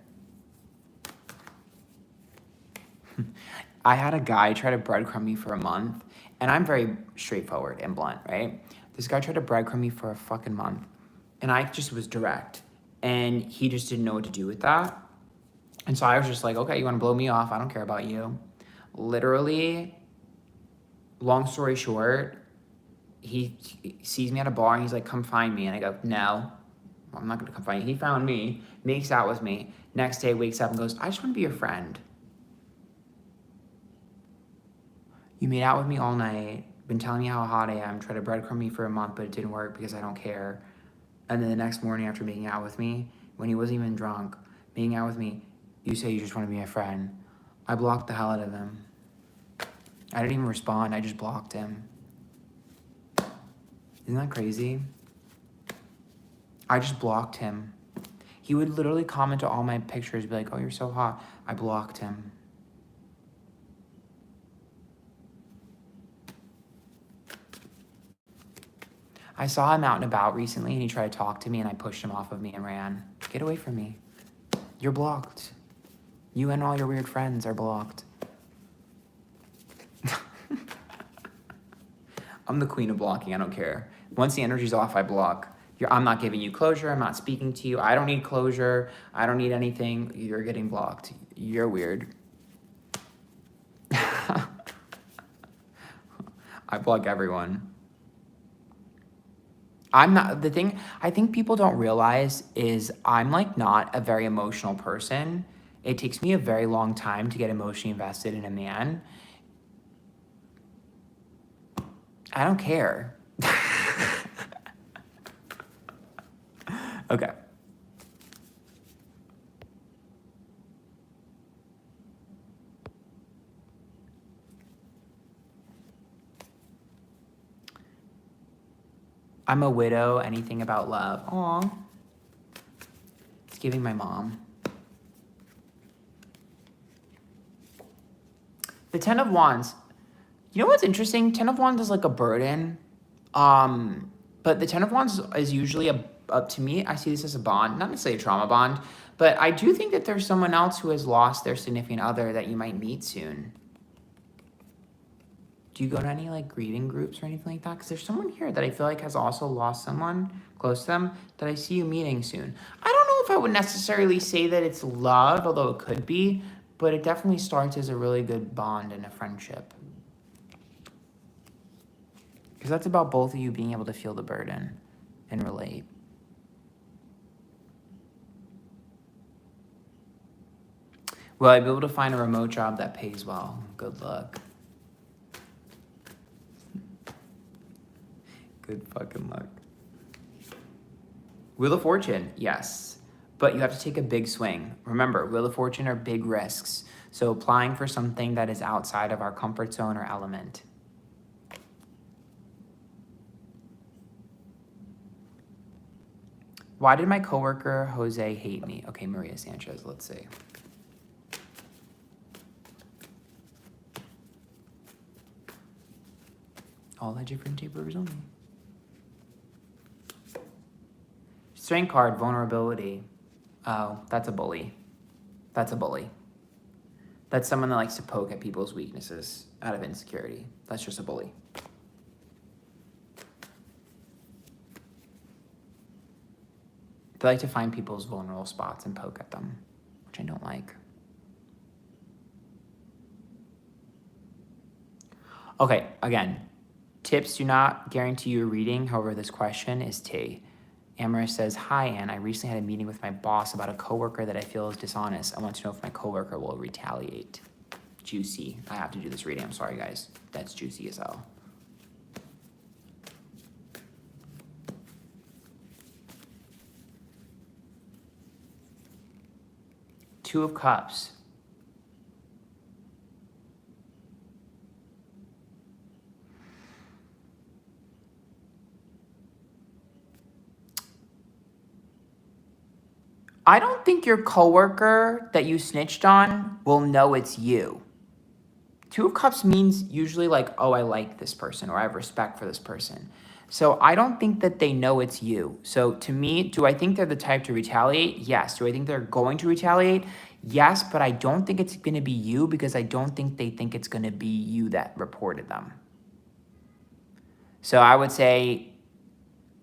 I had a guy try to breadcrumb me for a month, and I'm very straightforward and blunt, right? This guy tried to breadcrumb me for a fucking month, and I just was direct, and he just didn't know what to do with that. And so I was just like, okay, you want to blow me off? I don't care about you. Literally, long story short, he sees me at a bar, and he's like, come find me. And I go, no, I'm not going to come find you. He found me, makes out with me. Next day, wakes up and goes, I just want to be your friend. You made out with me all night, been telling me how hot I am, tried to breadcrumb me for a month, but it didn't work because I don't care. And then the next morning after making out with me, when he wasn't even drunk, making out with me, you say you just want to be my friend. I blocked the hell out of him. I didn't even respond, I just blocked him. Isn't that crazy? I just blocked him. He would literally comment to all my pictures, be like, oh, you're so hot. I blocked him. I saw him out and about recently, and he tried to talk to me, and I pushed him off of me and ran. Get away from me. You're blocked. You and all your weird friends are blocked. I'm the queen of blocking. I don't care. Once the energy's off, I block. I'm not giving you closure. I'm not speaking to you. I don't need closure. I don't need anything. You're getting blocked. You're weird. I block everyone. I'm not, the thing I think people don't realize is I'm like not a very emotional person. It takes me a very long time to get emotionally invested in a man. I don't care. Okay. I'm a widow. Anything about love? Aw. It's giving my mom. The Ten of Wands. You know what's interesting? Ten of Wands is like a burden. But the Ten of Wands is usually to me, I see this as a bond, not necessarily a trauma bond, but I do think that there's someone else who has lost their significant other that you might meet soon. Do you go to any like grieving groups or anything like that? Because there's someone here that I feel like has also lost someone close to them that I see you meeting soon. I don't know if I would necessarily say that it's love, although it could be, but it definitely starts as a really good bond and a friendship. Because that's about both of you being able to feel the burden and relate. Will I be able to find a remote job that pays well? Good luck. Good fucking luck. Wheel of Fortune, yes. But you have to take a big swing. Remember, Wheel of Fortune are big risks. So applying for something that is outside of our comfort zone or element. Why did my coworker Jose hate me? Okay, Maria Sanchez, let's see. All the different tapers only. Strength card, vulnerability. Oh, that's a bully. That's a bully. That's someone that likes to poke at people's weaknesses out of insecurity. That's just a bully. They like to find people's vulnerable spots and poke at them, which I don't like. Okay, again, tips do not guarantee you a reading. However, this question is T. Amaris says, hi, Anne. I recently had a meeting with my boss about a coworker that I feel is dishonest. I want to know if my coworker will retaliate. Juicy. I have to do this reading. I'm sorry, guys. That's juicy as hell. Two of Cups. I don't think your coworker that you snitched on will know it's you. Two of Cups means usually like, oh, I like this person or I have respect for this person. So I don't think that they know it's you. So to me, do I think they're the type to retaliate? Yes. Do I think they're going to retaliate? Yes, but I don't think it's going to be you because I don't think they think it's going to be you that reported them. So I would say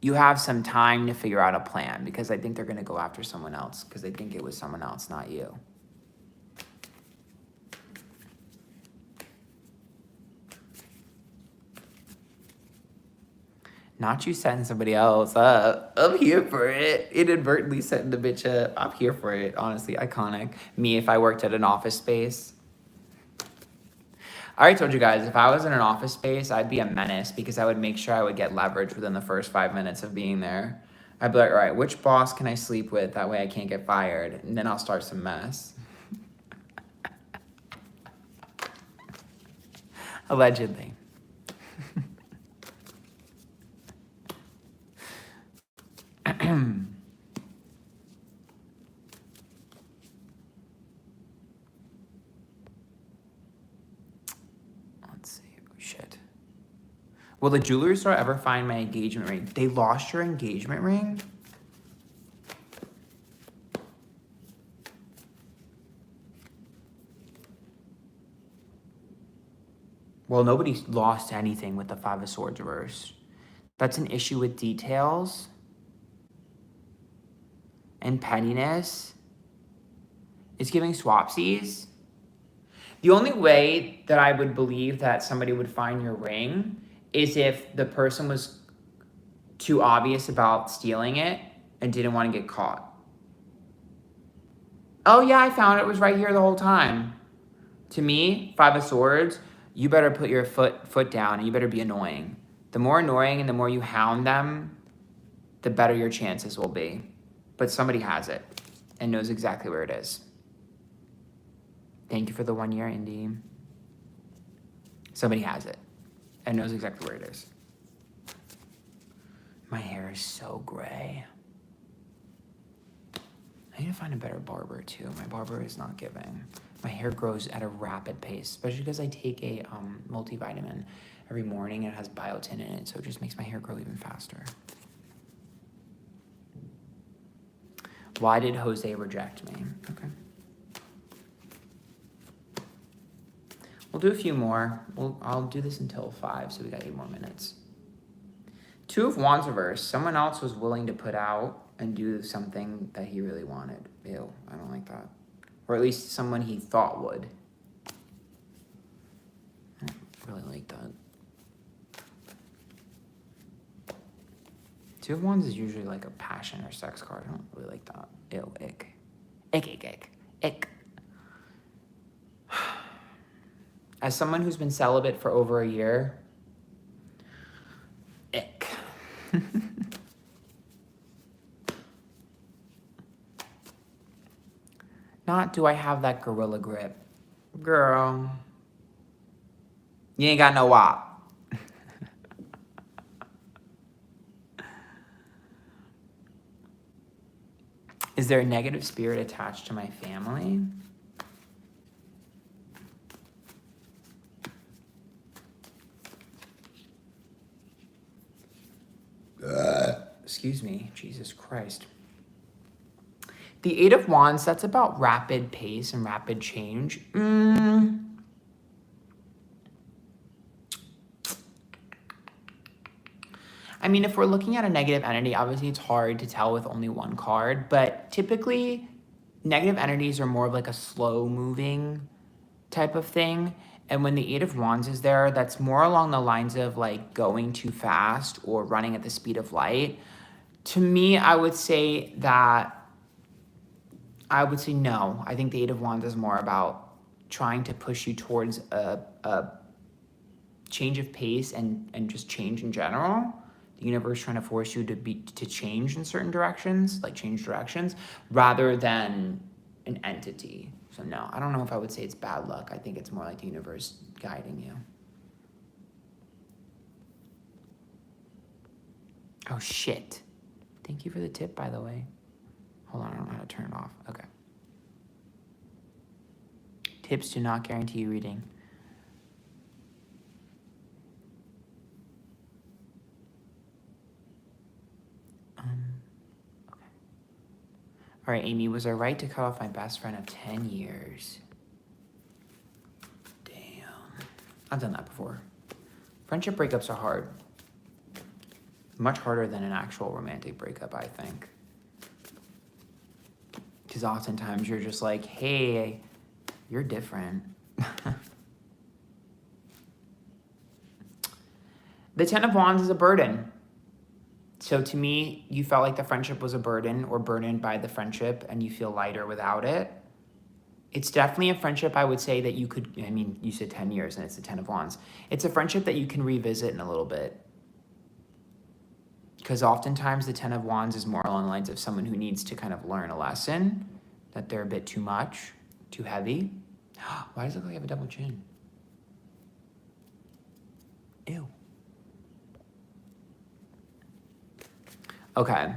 you have some time to figure out a plan because I think they're going to go after someone else because they think it was someone else, not you. Not you setting somebody else up. I'm here for it. Inadvertently setting the bitch up. I'm here for it. Honestly, iconic. Me, if I worked at an office space. I already told you guys, if I was in an office space, I'd be a menace because I would make sure I would get leverage within the first 5 minutes of being there. I'd be like, all right, which boss can I sleep with? That way I can't get fired. And then I'll start some mess. Allegedly. Let's see. Shit. Will the jewelry store ever find my engagement ring? They lost your engagement ring? Well, nobody lost anything with the Five of Swords reversed. That's an issue with details and pettiness. It's giving swapsies. The only way that I would believe that somebody would find your ring is if the person was too obvious about stealing it and didn't want to get caught. Oh yeah, I found it. It was right here the whole time. To me, Five of Swords, you better put your foot down and you better be annoying. The more annoying and the more you hound them, the better your chances will be. But somebody has it and knows exactly where it is. Thank you for the 1 year, Indy. Somebody has it and knows exactly where it is. My hair is so gray. I need to find a better barber too. My barber is not giving. My hair grows at a rapid pace, especially because I take a multivitamin every morning and it has biotin in it, so it just makes my hair grow even faster. Why did Jose reject me? Okay. We'll do a few more. I'll do this until 5, so we got 8 more minutes. Two of Wands reverse. Someone else was willing to put out and do something that he really wanted. Ew, I don't like that. Or at least someone he thought would. I don't really like that. Two of Wands is usually like a passion or sex card. I don't really like that. Ew, ick. Ick, ick, ick. Ick. Two of Wands is usually like a passion or sex card. I don't really like that. Two of Wands is usually like a passion or sex card. I don't really like that. Two of Wands is usually like a passion or sex card. I don't really like that. Two of Wands is usually like a passion or sex card. I don't really like that. Ew, ick. Ick. Ick. As someone who's been celibate for over a year, ick. Not do I have that gorilla grip. Girl, you ain't got no wop. Is there a negative spirit attached to my family? Excuse me, Jesus Christ. The Eight of Wands, that's about rapid pace and rapid change. I mean, if we're looking at a negative entity, obviously it's hard to tell with only one card, but typically negative entities are more of like a slow moving type of thing. And when the Eight of Wands is there, that's more along the lines of like going too fast or running at the speed of light. To me, I would say no. I think the Eight of Wands is more about trying to push you towards a change of pace and just change in general. The universe trying to force you to change in certain directions, like change directions, rather than an entity. So no, I don't know if I would say it's bad luck. I think it's more like the universe guiding you. Oh shit. Thank you for the tip, by the way. Hold on, I don't know how to turn it off. Okay. Tips do not guarantee you reading. Okay. All right, Amy, was I right to cut off my best friend of 10 years? Damn. I've done that before. Friendship breakups are hard. Much harder than an actual romantic breakup, I think. Because oftentimes you're just like, hey, you're different. The Ten of Wands is a burden. So to me, you felt like the friendship was a burden or burdened by the friendship and you feel lighter without it. It's definitely a friendship I would say that you could, I mean, you said 10 years and it's the 10 of Wands. It's a friendship that you can revisit in a little bit. Because oftentimes the 10 of Wands is more along the lines of someone who needs to kind of learn a lesson, that they're a bit too much, too heavy. Why does it look like I have a double chin? Ew. Okay.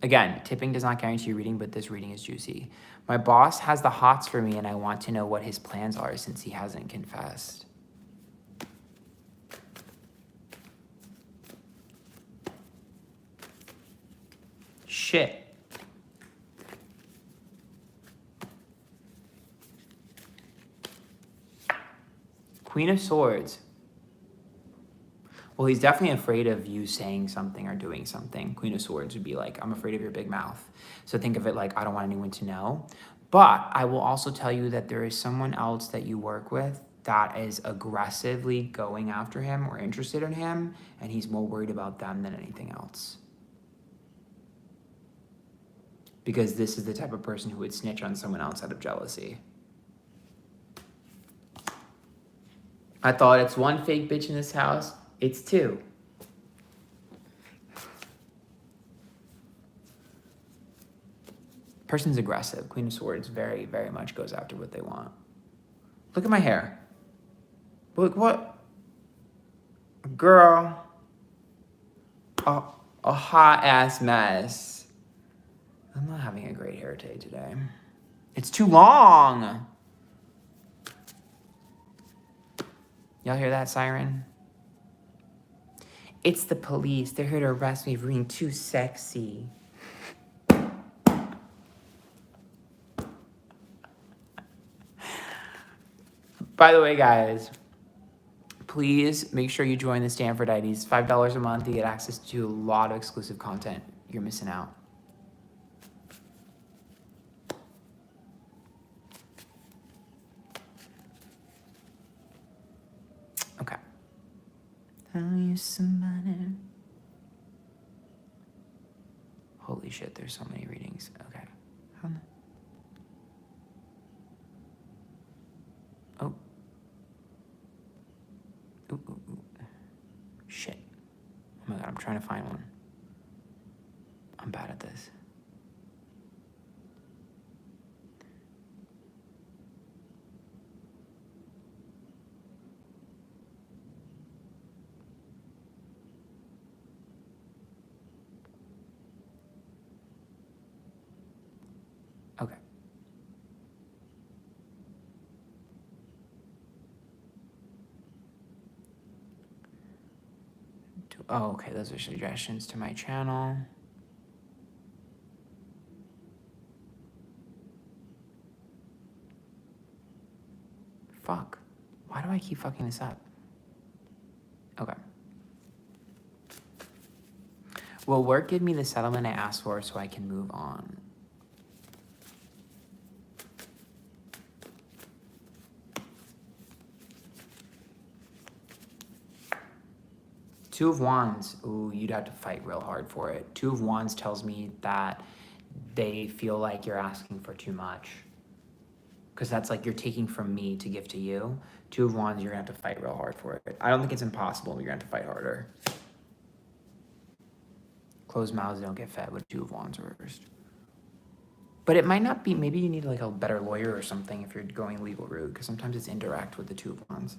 Again, tipping does not guarantee reading, but this reading is juicy. My boss has the hots for me and I want to know what his plans are since he hasn't confessed. Shit. Queen of Swords. Well, he's definitely afraid of you saying something or doing something. Queen of Swords would be like, I'm afraid of your big mouth. So think of it like, I don't want anyone to know. But I will also tell you that there is someone else that you work with that is aggressively going after him or interested in him, and he's more worried about them than anything else. Because this is the type of person who would snitch on someone else out of jealousy. I thought it's one fake bitch in this house. It's two. Person's aggressive. Queen of Swords very, very much goes after what they want. Look at my hair. Look, what? Girl. A hot-ass mess. I'm not having a great hair day today. It's too long. Y'all hear that siren? It's the police. They're here to arrest me for being too sexy. By the way, guys, please make sure you join the Antphrodite. $5 a month. You get access to a lot of exclusive content. You're missing out. Okay. Tell you somebody. Holy shit, there's so many readings. Okay. Oh. got this. Okay. Oh, okay, those are suggestions to my channel. Fuck. Why do I keep fucking this up? Okay. Will work give me the settlement I asked for so I can move on? Two of Wands. Ooh, you'd have to fight real hard for it. Two of Wands tells me that they feel like you're asking for too much. Because that's like you're taking from me to give to you. Two of Wands, you're going to have to fight real hard for it. I don't think it's impossible, but you're going to have to fight harder. Closed mouths don't get fed with Two of Wands reversed. But it might not be, maybe you need like a better lawyer or something if you're going legal route, because sometimes it's indirect with the Two of Wands.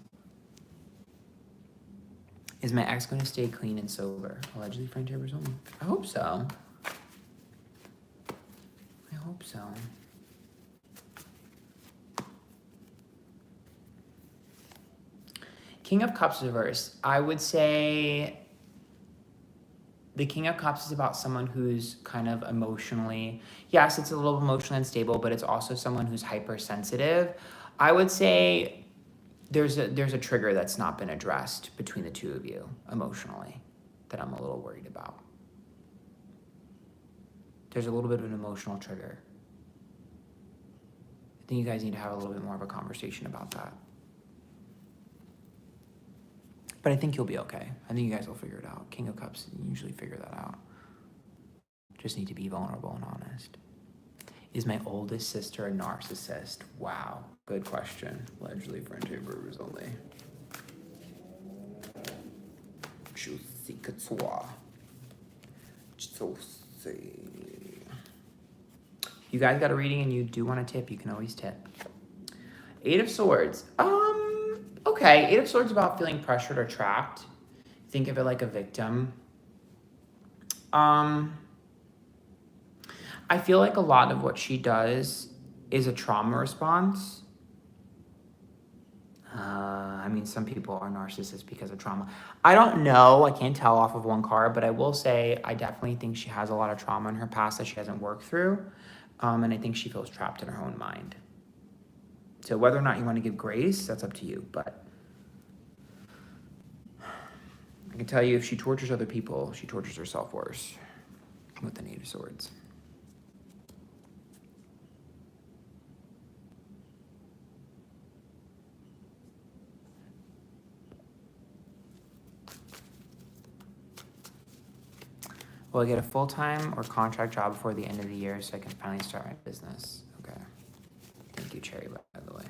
Is my ex going to stay clean and sober? Allegedly friend tables only. I hope so. I hope so. King of Cups reverse. I would say the King of Cups is about someone who's kind of emotionally, yes, it's a little emotionally unstable, but it's also someone who's hypersensitive. I would say there's a trigger that's not been addressed between the two of you emotionally that I'm a little worried about. There's a little bit of an emotional trigger. I think you guys need to have a little bit more of a conversation about that. But I think you'll be okay. I think you guys will figure it out. King of Cups usually figure that out. Just need to be vulnerable and honest. Is my oldest sister a narcissist? Wow, good question. Allegedly friendship rumors only. Juicy couture. Juicy. You guys got a reading and you do want a tip, you can always tip. Eight of Swords. Okay, Eight of Swords is about feeling pressured or trapped. Think of it like a victim. I feel like a lot of what she does is a trauma response. I mean, some people are narcissists because of trauma. I don't know. I can't tell off of one card, but I will say I definitely think she has a lot of trauma in her past that she hasn't worked through. And I think she feels trapped in her own mind. So whether or not you want to give grace, that's up to you. But I can tell you if she tortures other people, she tortures herself worse with the Eight of Swords. Will I get a full-time or contract job before the end of the year so I can finally start my business? Okay. Thank you, Cherry, by the way.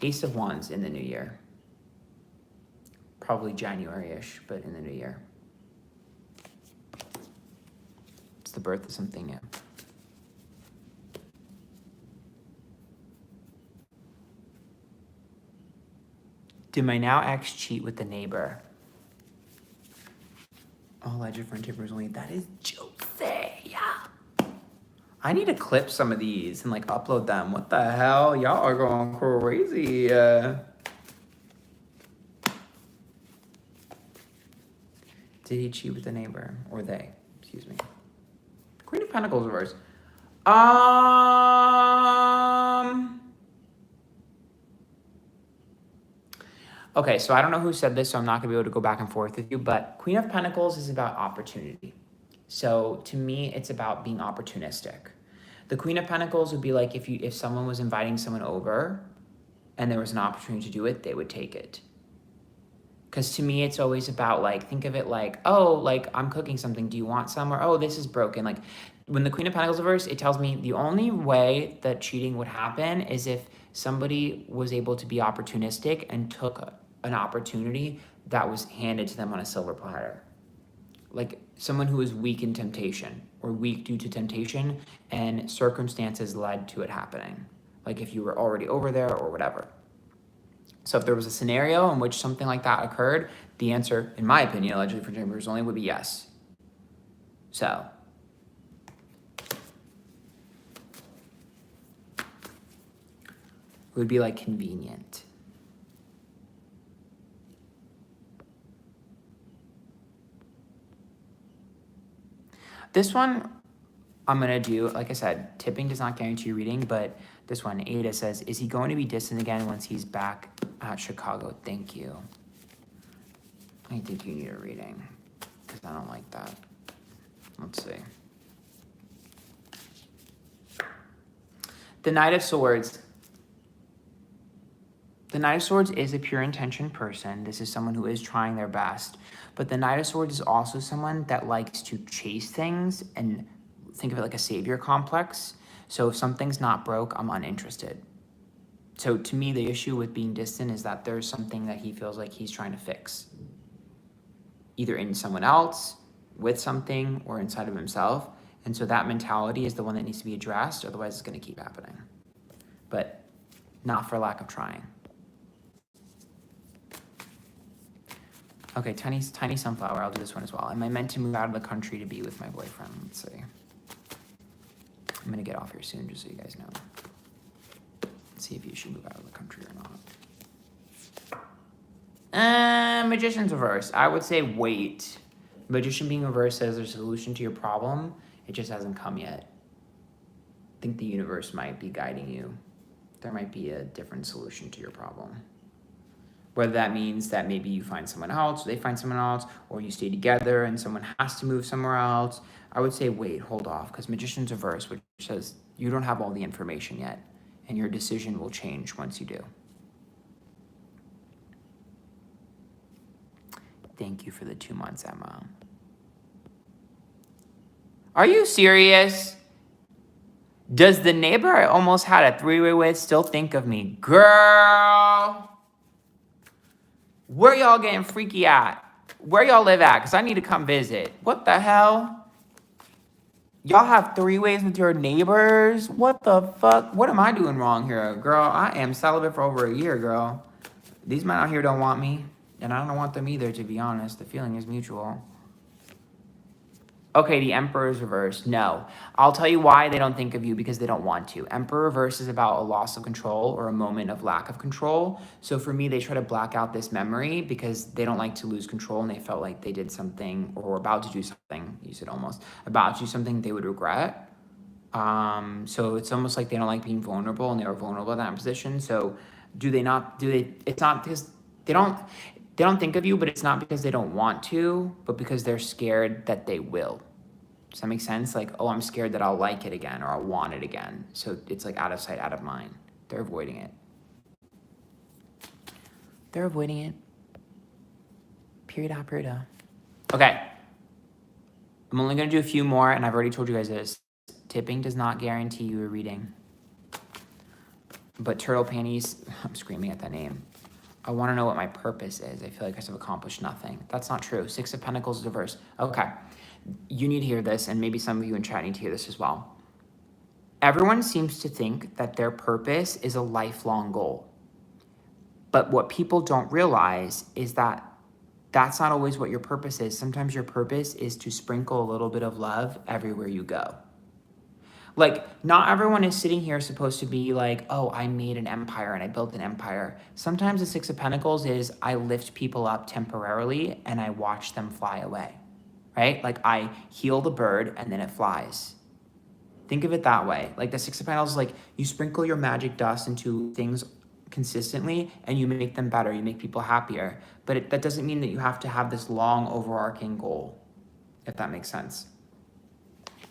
Ace of Wands in the new year. Probably January-ish, but in the new year. It's the birth of something new. Did my now ex cheat with the neighbor? Oh, legend friend tippers only. That is juicy. Yeah. I need to clip some of these and like upload them. What the hell? Y'all are going crazy. Did he cheat with the neighbor? Or they? Excuse me. Queen of Pentacles reverse. Okay, so I don't know who said this, so I'm not going to be able to go back and forth with you, but Queen of Pentacles is about opportunity. So to me, it's about being opportunistic. The Queen of Pentacles would be like if someone was inviting someone over and there was an opportunity to do it, they would take it. Because to me, it's always about like, think of it like, oh, like I'm cooking something. Do you want some? Or, oh, this is broken. Like when the Queen of Pentacles reverse, it tells me the only way that cheating would happen is if somebody was able to be opportunistic and took an opportunity that was handed to them on a silver platter. Like someone who is weak in temptation or weak due to temptation and circumstances led to it happening. Like if you were already over there or whatever. So if there was a scenario in which something like that occurred, the answer, in my opinion, allegedly for genders only, would be yes. So it would be like convenient. This one I'm going to do, like I said, tipping does not guarantee reading, but this one, Ada says, is he going to be distant again once he's back at Chicago? Thank you. I think you need a reading because I don't like that. Let's see. The Knight of Swords. The Knight of Swords is a pure intention person. This is someone who is trying their best. But the Knight of Swords is also someone that likes to chase things and think of it like a savior complex. So if something's not broke, I'm uninterested. So to me, the issue with being distant is that there's something that he feels like he's trying to fix. Either in someone else, with something, or inside of himself. And so that mentality is the one that needs to be addressed, otherwise it's going to keep happening. But not for lack of trying. Okay, tiny sunflower, I'll do this one as well. Am I meant to move out of the country to be with my boyfriend? Let's see. I'm going to get off here soon, just so you guys know. Let's see if you should move out of the country or not. Magician's reverse. I would say wait. Magician being reversed says there's a solution to your problem. It just hasn't come yet. I think the universe might be guiding you. There might be a different solution to your problem. Whether that means that maybe you find someone else, or they find someone else, or you stay together and someone has to move somewhere else. I would say wait, hold off, because Magician's reverse, which says you don't have all the information yet, and your decision will change once you do. Thank you for the 2 months, Emma. Are you serious? Does the neighbor I almost had a three-way with still think of me? Girl! Where y'all getting freaky at? Where y'all live at? Because I need to come visit. What the hell? Y'all have three-ways with your neighbors? What the fuck? What am I doing wrong here? Girl, I am celibate for over a year, girl. These men out here don't want me. And I don't want them either, to be honest. The feeling is mutual. Okay, the Emperor's reverse. No. I'll tell you why they don't think of you, because they don't want to. Emperor reverse is about a loss of control or a moment of lack of control. So for me, they try to black out this memory because they don't like to lose control, and they felt like they did something or were about to do something. You said almost. About to do something they would regret. So it's almost like they don't like being vulnerable, and they were vulnerable in that position. So it's not because they don't think of you, but it's not because they don't want to, but because they're scared that they will. Does that make sense? Like, oh, I'm scared that I'll like it again or I'll want it again. So it's like out of sight, out of mind. They're avoiding it. They're avoiding it. Period. Okay. I'm only going to do a few more, and I've already told you guys this. Tipping does not guarantee you a reading. But turtle panties, I'm screaming at that name. I want to know what my purpose is. I feel like I've accomplished nothing. That's not true. 6 of Pentacles is reverse. Okay. You need to hear this, and maybe some of you in chat need to hear this as well. Everyone seems to think that their purpose is a lifelong goal. But what people don't realize is that that's not always what your purpose is. Sometimes your purpose is to sprinkle a little bit of love everywhere you go. Like, not everyone is sitting here supposed to be like, oh, I made an empire and I built an empire. Sometimes the 6 of Pentacles is I lift people up temporarily and I watch them fly away, right? Like I heal the bird and then it flies. Think of it that way. Like the 6 of Pentacles is like you sprinkle your magic dust into things consistently and you make them better. You make people happier. But that doesn't mean that you have to have this long overarching goal, if that makes sense.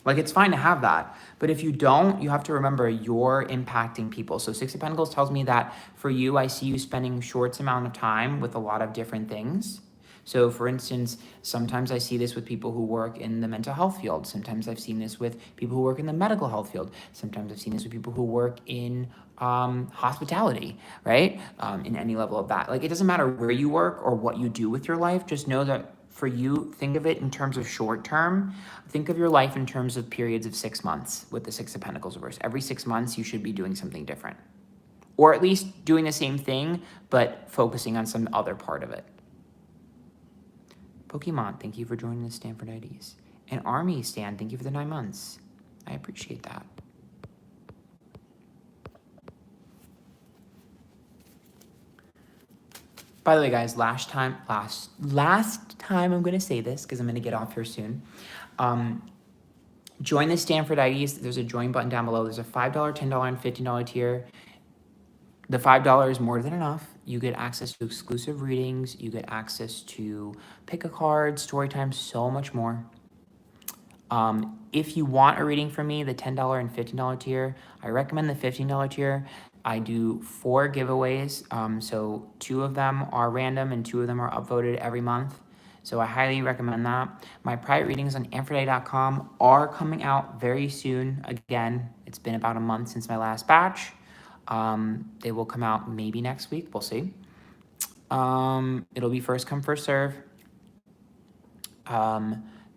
Like, it's fine to have that. But if you don't, you have to remember you're impacting people. So 6 of Pentacles tells me that for you, I see you spending short amount of time with a lot of different things. So for instance, sometimes I see this with people who work in the mental health field. Sometimes I've seen this with people who work in the medical health field. Sometimes I've seen this with people who work in hospitality, right? In any level of that. Like, it doesn't matter where you work or what you do with your life. Just know that for you, think of it in terms of short term. Think of your life in terms of periods of 6 months with the Six of Pentacles reversed. Every 6 months, you should be doing something different. Or at least doing the same thing, but focusing on some other part of it. Pokemon, thank you for joining the Antphrodite. And Army Stan, thank you for the 9 months. I appreciate that. By the way, guys, last time I'm going to say this because I'm going to get off here soon. Join the Antphrodite. There's a join button down below. There's a $5, $10, and $15 tier. The $5 is more than enough. You get access to exclusive readings. You get access to pick a card, story time, so much more. If you want a reading from me, the $10 and $15 tier, I recommend the $15 tier. I do 4 giveaways, so 2 of them are random and 2 of them are upvoted every month. So I highly recommend that. My private readings on Antphrodite.com are coming out very soon. Again, it's been about a month since my last batch. They will come out maybe next week. We'll see. It'll be first come, first serve.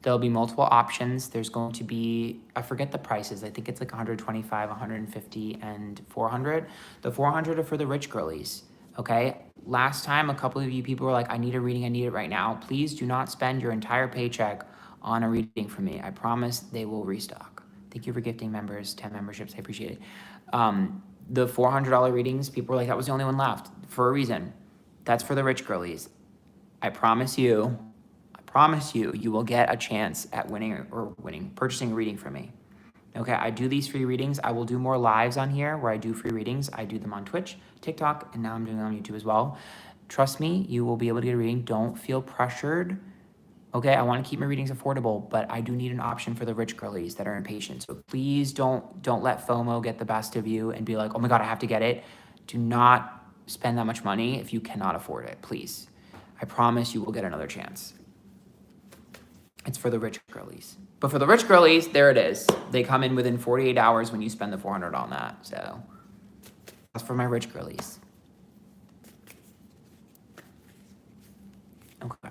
There'll be multiple options. There's going to be, I forget the prices. I think it's like 125, 150, and 400. The 400 are for the rich girlies, okay? Last time, a couple of you people were like, I need a reading, I need it right now. Please do not spend your entire paycheck on a reading from me. I promise they will restock. Thank you for gifting members 10 memberships. I appreciate it. The $400 readings, people were like, that was the only one left for a reason. That's for the rich girlies. I promise you, you will get a chance at purchasing a reading from me. Okay, I do these free readings. I will do more lives on here where I do free readings. I do them on Twitch, TikTok, and now I'm doing them on YouTube as well. Trust me, you will be able to get a reading. Don't feel pressured. Okay, I want to keep my readings affordable, but I do need an option for the rich girlies that are impatient. So please don't let FOMO get the best of you and be like, oh my God, I have to get it. Do not spend that much money if you cannot afford it, please. I promise you will get another chance. It's for the rich girlies. But for the rich girlies, there it is. They come in within 48 hours when you spend the $400 on that. So that's for my rich girlies. Okay.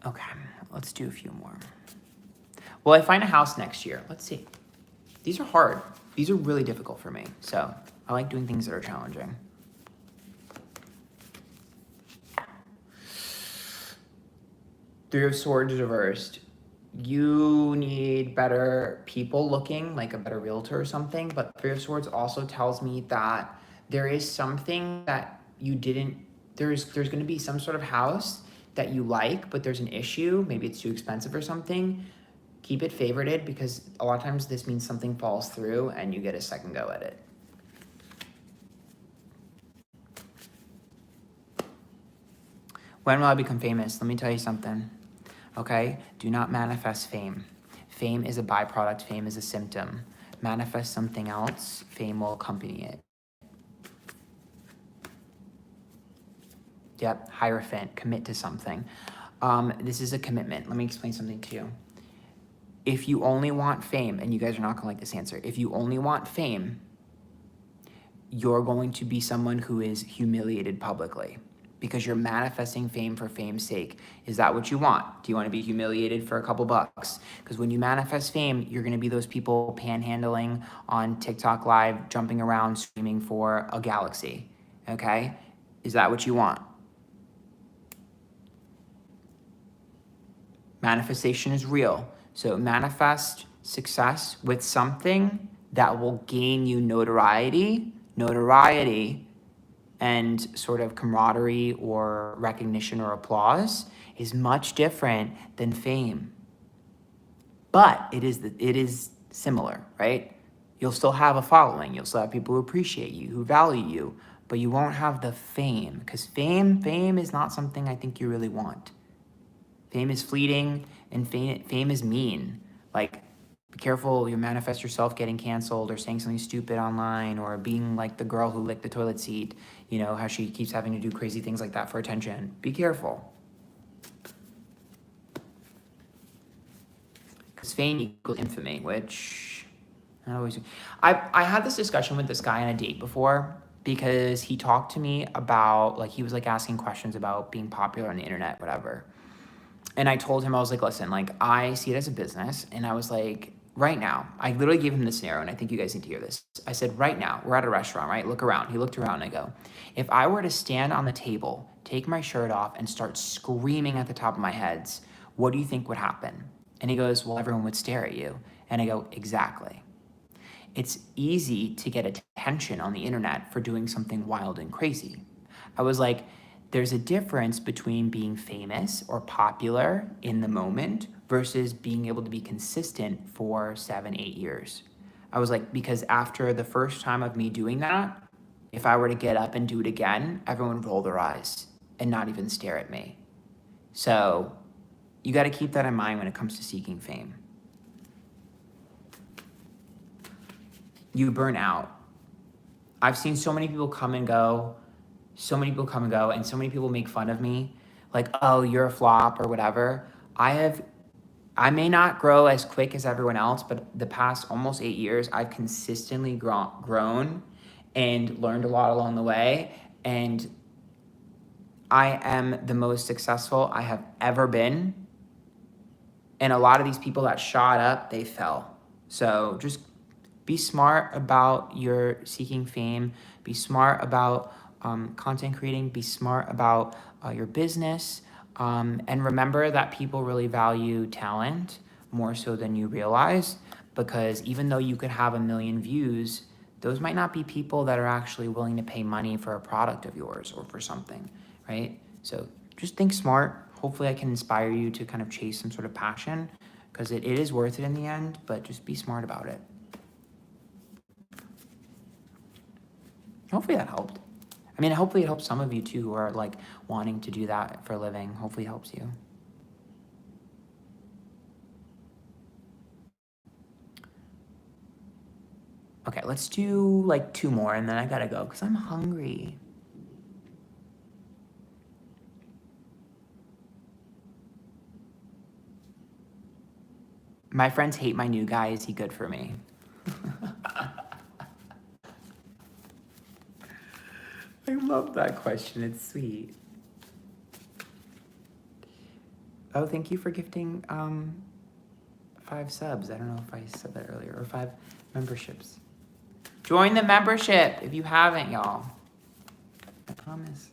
Okay, let's do a few more. Will I find a house next year? Let's see. These are hard. These are really difficult for me. So I like doing things that are challenging. Three of Swords reversed. You need better people looking, like a better realtor or something. But Three of Swords also tells me that there is something that you didn't, there's going to be some sort of house that you like, but there's an issue. Maybe it's too expensive or something. Keep it favorited because a lot of times this means something falls through and you get a second go at it. When will I become famous? Let me tell you something, okay? Do not manifest fame. Fame is a byproduct. Fame is a symptom. Manifest something else. Fame will accompany it. Yep, Hierophant, commit to something. This is a commitment. Let me explain something to you. If you only want fame, and you guys are not gonna like this answer, if you only want fame, you're going to be someone who is humiliated publicly because you're manifesting fame for fame's sake. Is that what you want? Do you want to be humiliated for a couple bucks? Because when you manifest fame, you're gonna be those people panhandling on TikTok Live, jumping around, screaming for a galaxy, okay? Is that what you want? Manifestation is real. So manifest success with something that will gain you notoriety, and sort of camaraderie or recognition or applause is much different than fame. But it is similar, right? You'll still have a following. You'll still have people who appreciate you, who value you, but you won't have the fame because fame is not something I think you really want. Fame is fleeting, and fame is mean. Like, be careful, you manifest yourself getting canceled or saying something stupid online or being like the girl who licked the toilet seat, you know, how she keeps having to do crazy things like that for attention. Be careful. Because fame equals infamy, which I always do. I had this discussion with this guy on a date before because he talked to me about, like, he was like asking questions about being popular on the internet, whatever. And I told him, I was like, listen, like, I see it as a business. And I was like, right now, I literally gave him the scenario, and I think you guys need to hear this. I said, right now, we're at a restaurant, right? Look around. He looked around, and I go, if I were to stand on the table, take my shirt off, and start screaming at the top of my head, what do you think would happen? And he goes, well, everyone would stare at you. And I go, exactly. It's easy to get attention on the internet for doing something wild and crazy. I was like, there's a difference between being famous or popular in the moment versus being able to be consistent for 7, 8 years. I was like, because after the first time of me doing that, if I were to get up and do it again, everyone would roll their eyes and not even stare at me. So you got to keep that in mind when it comes to seeking fame. You burn out. I've seen so many people come and go, and so many people make fun of me, like, oh, you're a flop or whatever. I may not grow as quick as everyone else, but the past almost 8 years, I've consistently grown and learned a lot along the way. And I am the most successful I have ever been. And a lot of these people that shot up, they fell. So just be smart about your seeking fame. Be smart about content creating. Be smart about your business. And remember that people really value talent more so than you realize, because even though you could have 1 million views, those might not be people that are actually willing to pay money for a product of yours or for something, right? So just think smart. Hopefully I can inspire you to kind of chase some sort of passion, because it is worth it in the end, but just be smart about it. Hopefully that helped. I mean, hopefully it helps some of you too who are like wanting to do that for a living. Hopefully it helps you. Okay, let's do like 2 more and then I gotta go because I'm hungry. My friends hate my new guy. Is he good for me? I love that question. It's sweet. Oh, thank you for gifting 5 subs. I don't know if I said that earlier. Or 5 memberships. Join the membership if you haven't, y'all. I promise.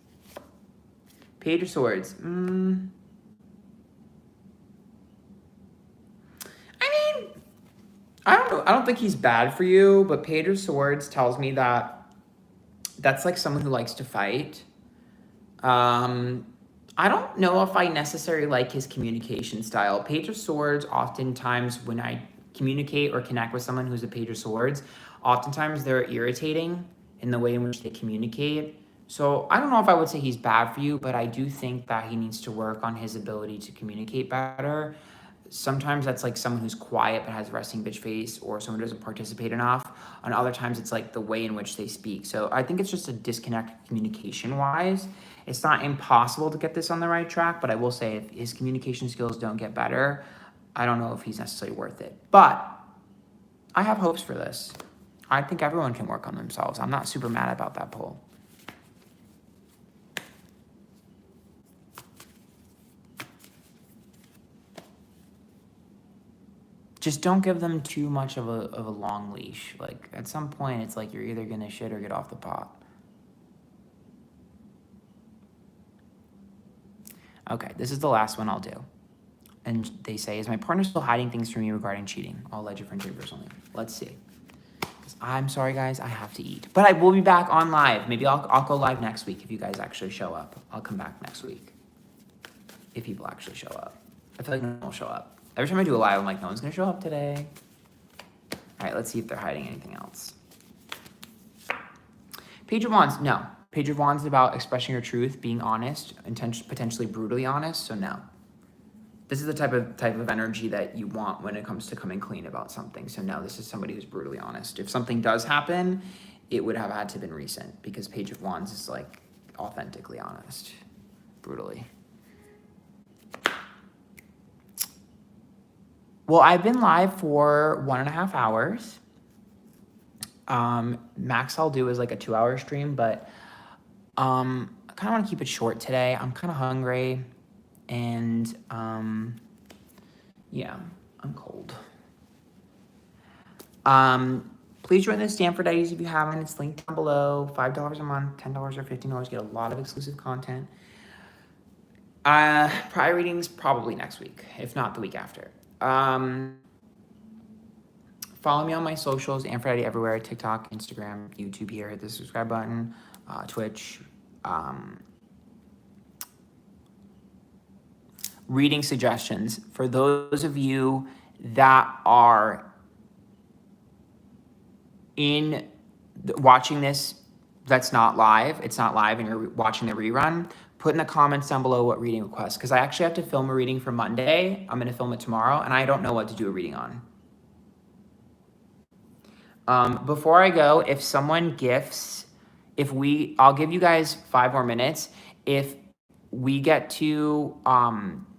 Page of Swords. I don't know. I don't think he's bad for you, but Page of Swords tells me that that's like someone who likes to fight. I don't know if I necessarily like his communication style. Page of Swords, oftentimes when I communicate or connect with someone who's a Page of Swords, oftentimes they're irritating in the way in which they communicate. So I don't know if I would say he's bad for you, but I do think that he needs to work on his ability to communicate better. Sometimes that's like someone who's quiet but has a resting bitch face, or someone who doesn't participate enough. On other times, it's like the way in which they speak. So I think it's just a disconnect communication-wise. It's not impossible to get this on the right track, but I will say if his communication skills don't get better, I don't know if he's necessarily worth it. But I have hopes for this. I think everyone can work on themselves. I'm not super mad about that poll. Just don't give them too much of a long leash. Like, at some point, it's like you're either going to shit or get off the pot. Okay, this is the last one I'll do. And they say, is my partner still hiding things from me regarding cheating? All alleged friendship personally. Let's see. I'm sorry, guys, I have to eat. But I will be back on live. Maybe I'll go live next week if you guys actually show up. I'll come back next week if people actually show up. I feel like no one will show up. Every time I do a live, I'm like, no one's going to show up today. All right, let's see if they're hiding anything else. Page of Wands, no. Page of Wands is about expressing your truth, being honest, potentially brutally honest, so no. This is the type of energy that you want when it comes to coming clean about something. So now this is somebody who's brutally honest. If something does happen, it would have had to have been recent, because Page of Wands is like authentically honest, brutally. Well, I've been live for 1.5 hours. Max I'll do is like a 2-hour stream, but I kind of want to keep it short today. I'm kind of hungry, and yeah, I'm cold. Please join the Antphrodite if you haven't. It's linked down below. $5 a month, $10 or $15. Get a lot of exclusive content. Prior readings probably next week, if not the week after. Follow me on my socials, Antphrodite everywhere, TikTok, Instagram, YouTube here. Hit the subscribe button, Twitch. Reading suggestions. For those of you that are watching this, that's not live, it's not live and you're watching the rerun, put in the comments down below what reading requests, because I actually have to film a reading for Monday. I'm going to film it tomorrow, and I don't know what to do a reading on. Before I go, if someone gifts, I'll give you guys 5 more minutes. If we get to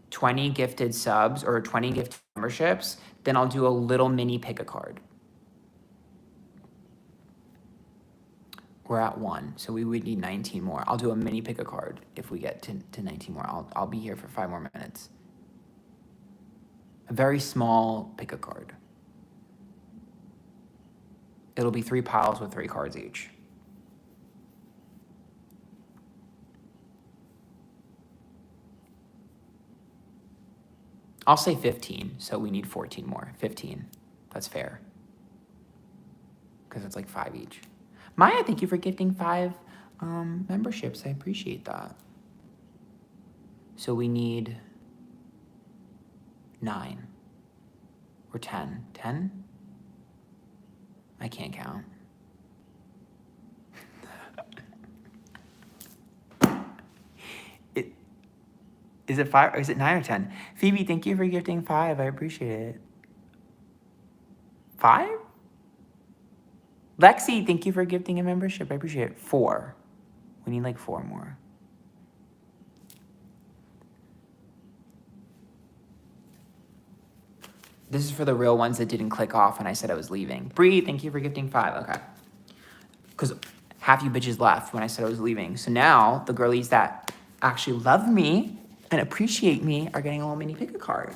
20 gifted subs or 20 gifted memberships, then I'll do a little mini pick a card. We're at 1, so we would need 19 more. I'll do a mini pick a card if we get to 19 more. I'll be here for 5 more minutes. A very small pick a card. It'll be 3 piles with 3 cards each. I'll say 15, so we need 14 more. 15, that's fair. Because it's like 5 each. Maya, thank you for gifting 5 memberships. I appreciate that. So we need 9 or 10. 10? I can't count. Is it 5 or is it 9 or 10? Phoebe, thank you for gifting 5. I appreciate it. 5? Lexi, thank you for gifting a membership. I appreciate it. 4. We need like 4 more. This is for the real ones that didn't click off when I said I was leaving. Bree, thank you for gifting 5. Okay. Because half you bitches left when I said I was leaving. So now the girlies that actually love me and appreciate me are getting a little mini pick a card.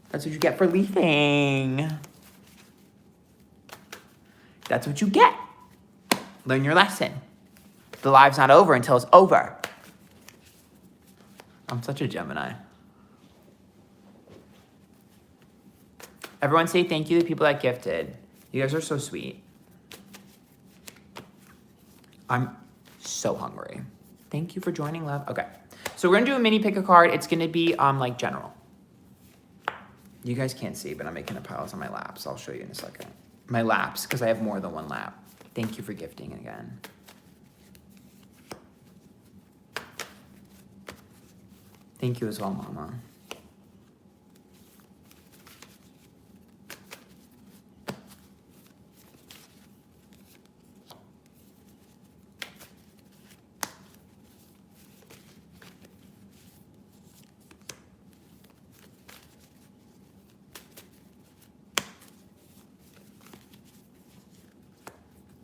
That's what you get for leaving. That's what you get. Learn your lesson. The live's not over until it's over. I'm such a Gemini. Everyone say thank you to the people that gifted. You guys are so sweet. I'm so hungry. Thank you for joining, love. Okay. So we're going to do a mini pick a card. It's going to be like general. You guys can't see, but I'm making a piles on my laps. I'll show you in a second. My laps, because I have more than one lap. Thank you for gifting again. Thank you as well, Mama.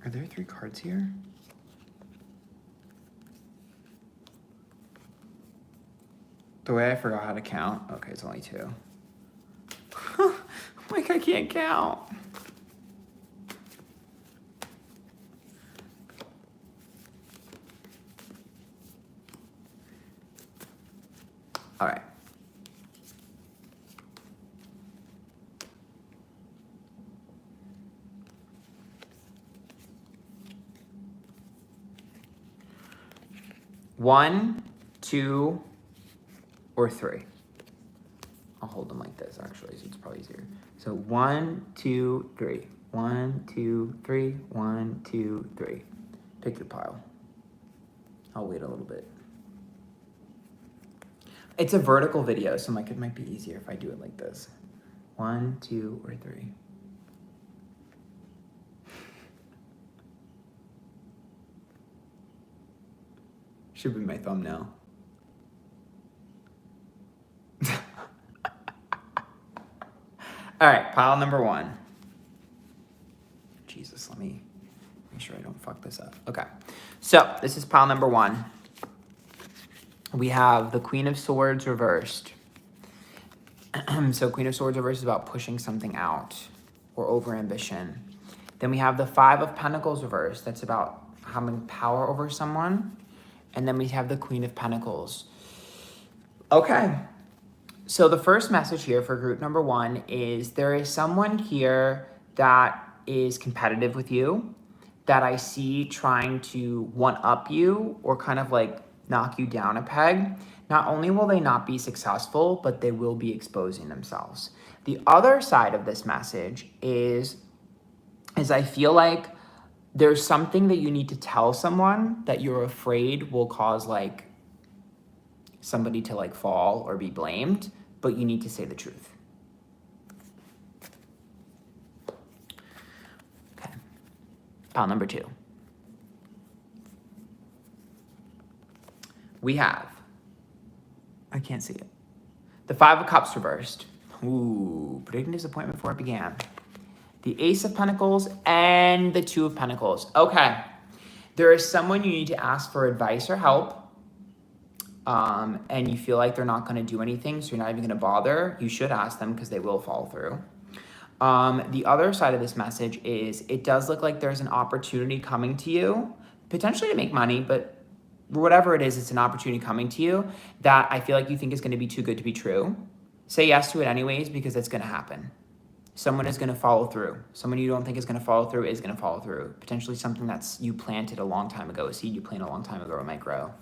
Are there 3 cards here? The way I forgot how to count. Okay, it's only 2. Like I can't count. All right. One, 2, or 3. I'll hold them like this, actually, so it's probably easier. So 1, 2, 3. 1, 2, 3. 1, 2, 3. Pick your pile. I'll wait a little bit. It's a vertical video, so it might be easier if I do it like this. 1, 2, or 3. Should be my thumbnail. All right, pile number 1. Jesus, let me make sure I don't fuck this up. Okay, so this is pile number 1. We have the Queen of Swords reversed. So Queen of Swords reversed is about pushing something out or over ambition. Then we have the 5 of Pentacles reversed. That's about having power over someone. And then we have the Queen of Pentacles. Okay. So the first message here for group number 1 is there is someone here that is competitive with you, that I see trying to one-up you or kind of like knock you down a peg. Not only will they not be successful, but they will be exposing themselves. The other side of this message is I feel like there's something that you need to tell someone that you're afraid will cause like somebody to like fall or be blamed, but you need to say the truth. Okay. Pile number 2. We have, I can't see it, the 5 of Cups reversed. Ooh, predicting disappointment before it began. The Ace of Pentacles and the 2 of Pentacles. Okay, there is someone you need to ask for advice or help, and you feel like they're not going to do anything, so you're not even going to bother. You should ask them because they will follow through. The other side of this message is it does look like there's an opportunity coming to you, potentially to make money, but whatever it is, it's an opportunity coming to you that I feel like you think is going to be too good to be true. Say yes to it anyways because it's going to happen. Someone is going to follow through. Someone you don't think is going to follow through is going to follow through. Potentially something that's you planted a long time ago. A seed you planted a long time ago, it might grow.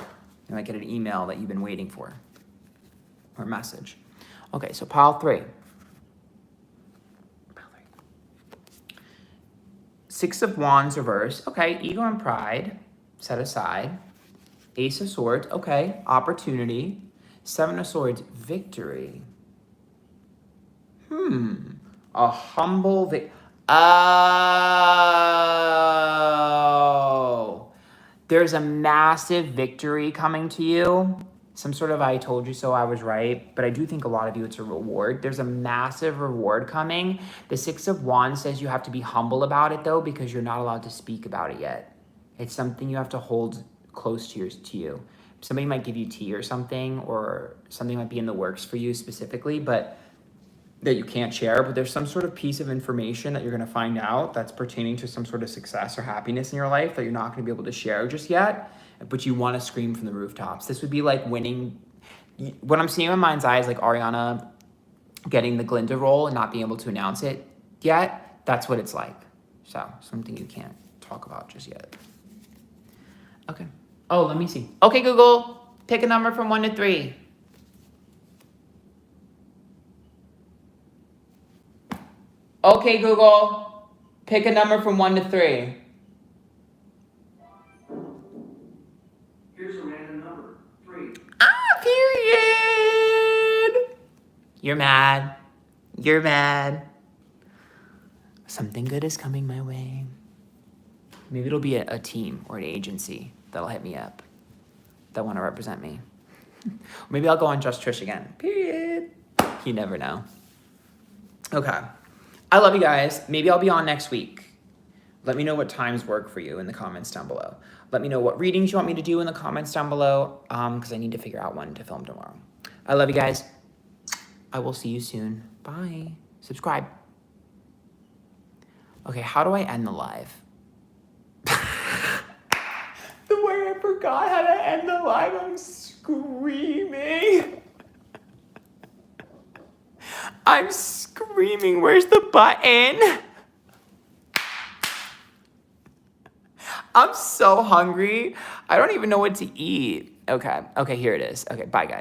You might get an email that you've been waiting for. Or a message. Okay, so pile 3. 6 of Wands reversed. Okay, ego and pride set aside. Ace of Swords. Okay, opportunity. 7 of Swords, victory. A humble Oh. There's a massive victory coming to you. Some sort of I told you so, I was right. But I do think a lot of you, it's a reward. There's a massive reward coming. The 6 of Wands says you have to be humble about it, though, because you're not allowed to speak about it yet. It's something you have to hold close to you. Somebody might give you tea or something, or something might be in the works for you specifically, but that you can't share, but there's some sort of piece of information that you're going to find out that's pertaining to some sort of success or happiness in your life that you're not going to be able to share just yet, but you want to scream from the rooftops. This would be like winning. What I'm seeing in my mind's eye is like Ariana getting the Glinda role and not being able to announce it yet. That's what it's like. So something you can't talk about just yet. Okay. Oh, let me see. Okay, Google, pick a number from 1 to 3. Okay, Google, pick a number from 1 to 3. Here's a random number, 3. Period. You're mad. You're mad. Something good is coming my way. Maybe it'll be a team or an agency that'll hit me up that want to represent me. Maybe I'll go on Just Trish again. Period. You never know. Okay. I love you guys. Maybe I'll be on next week. Let me know what times work for you in the comments down below. Let me know what readings you want me to do in the comments down below, because I need to figure out when to film tomorrow. I love you guys. I will see you soon. Bye. Subscribe. Okay, how do I end the live? The way I forgot how to end the live, I'm screaming. I'm screaming. Where's the button? I'm so hungry. I don't even know what to eat. Okay, here it is. Okay, bye, guys.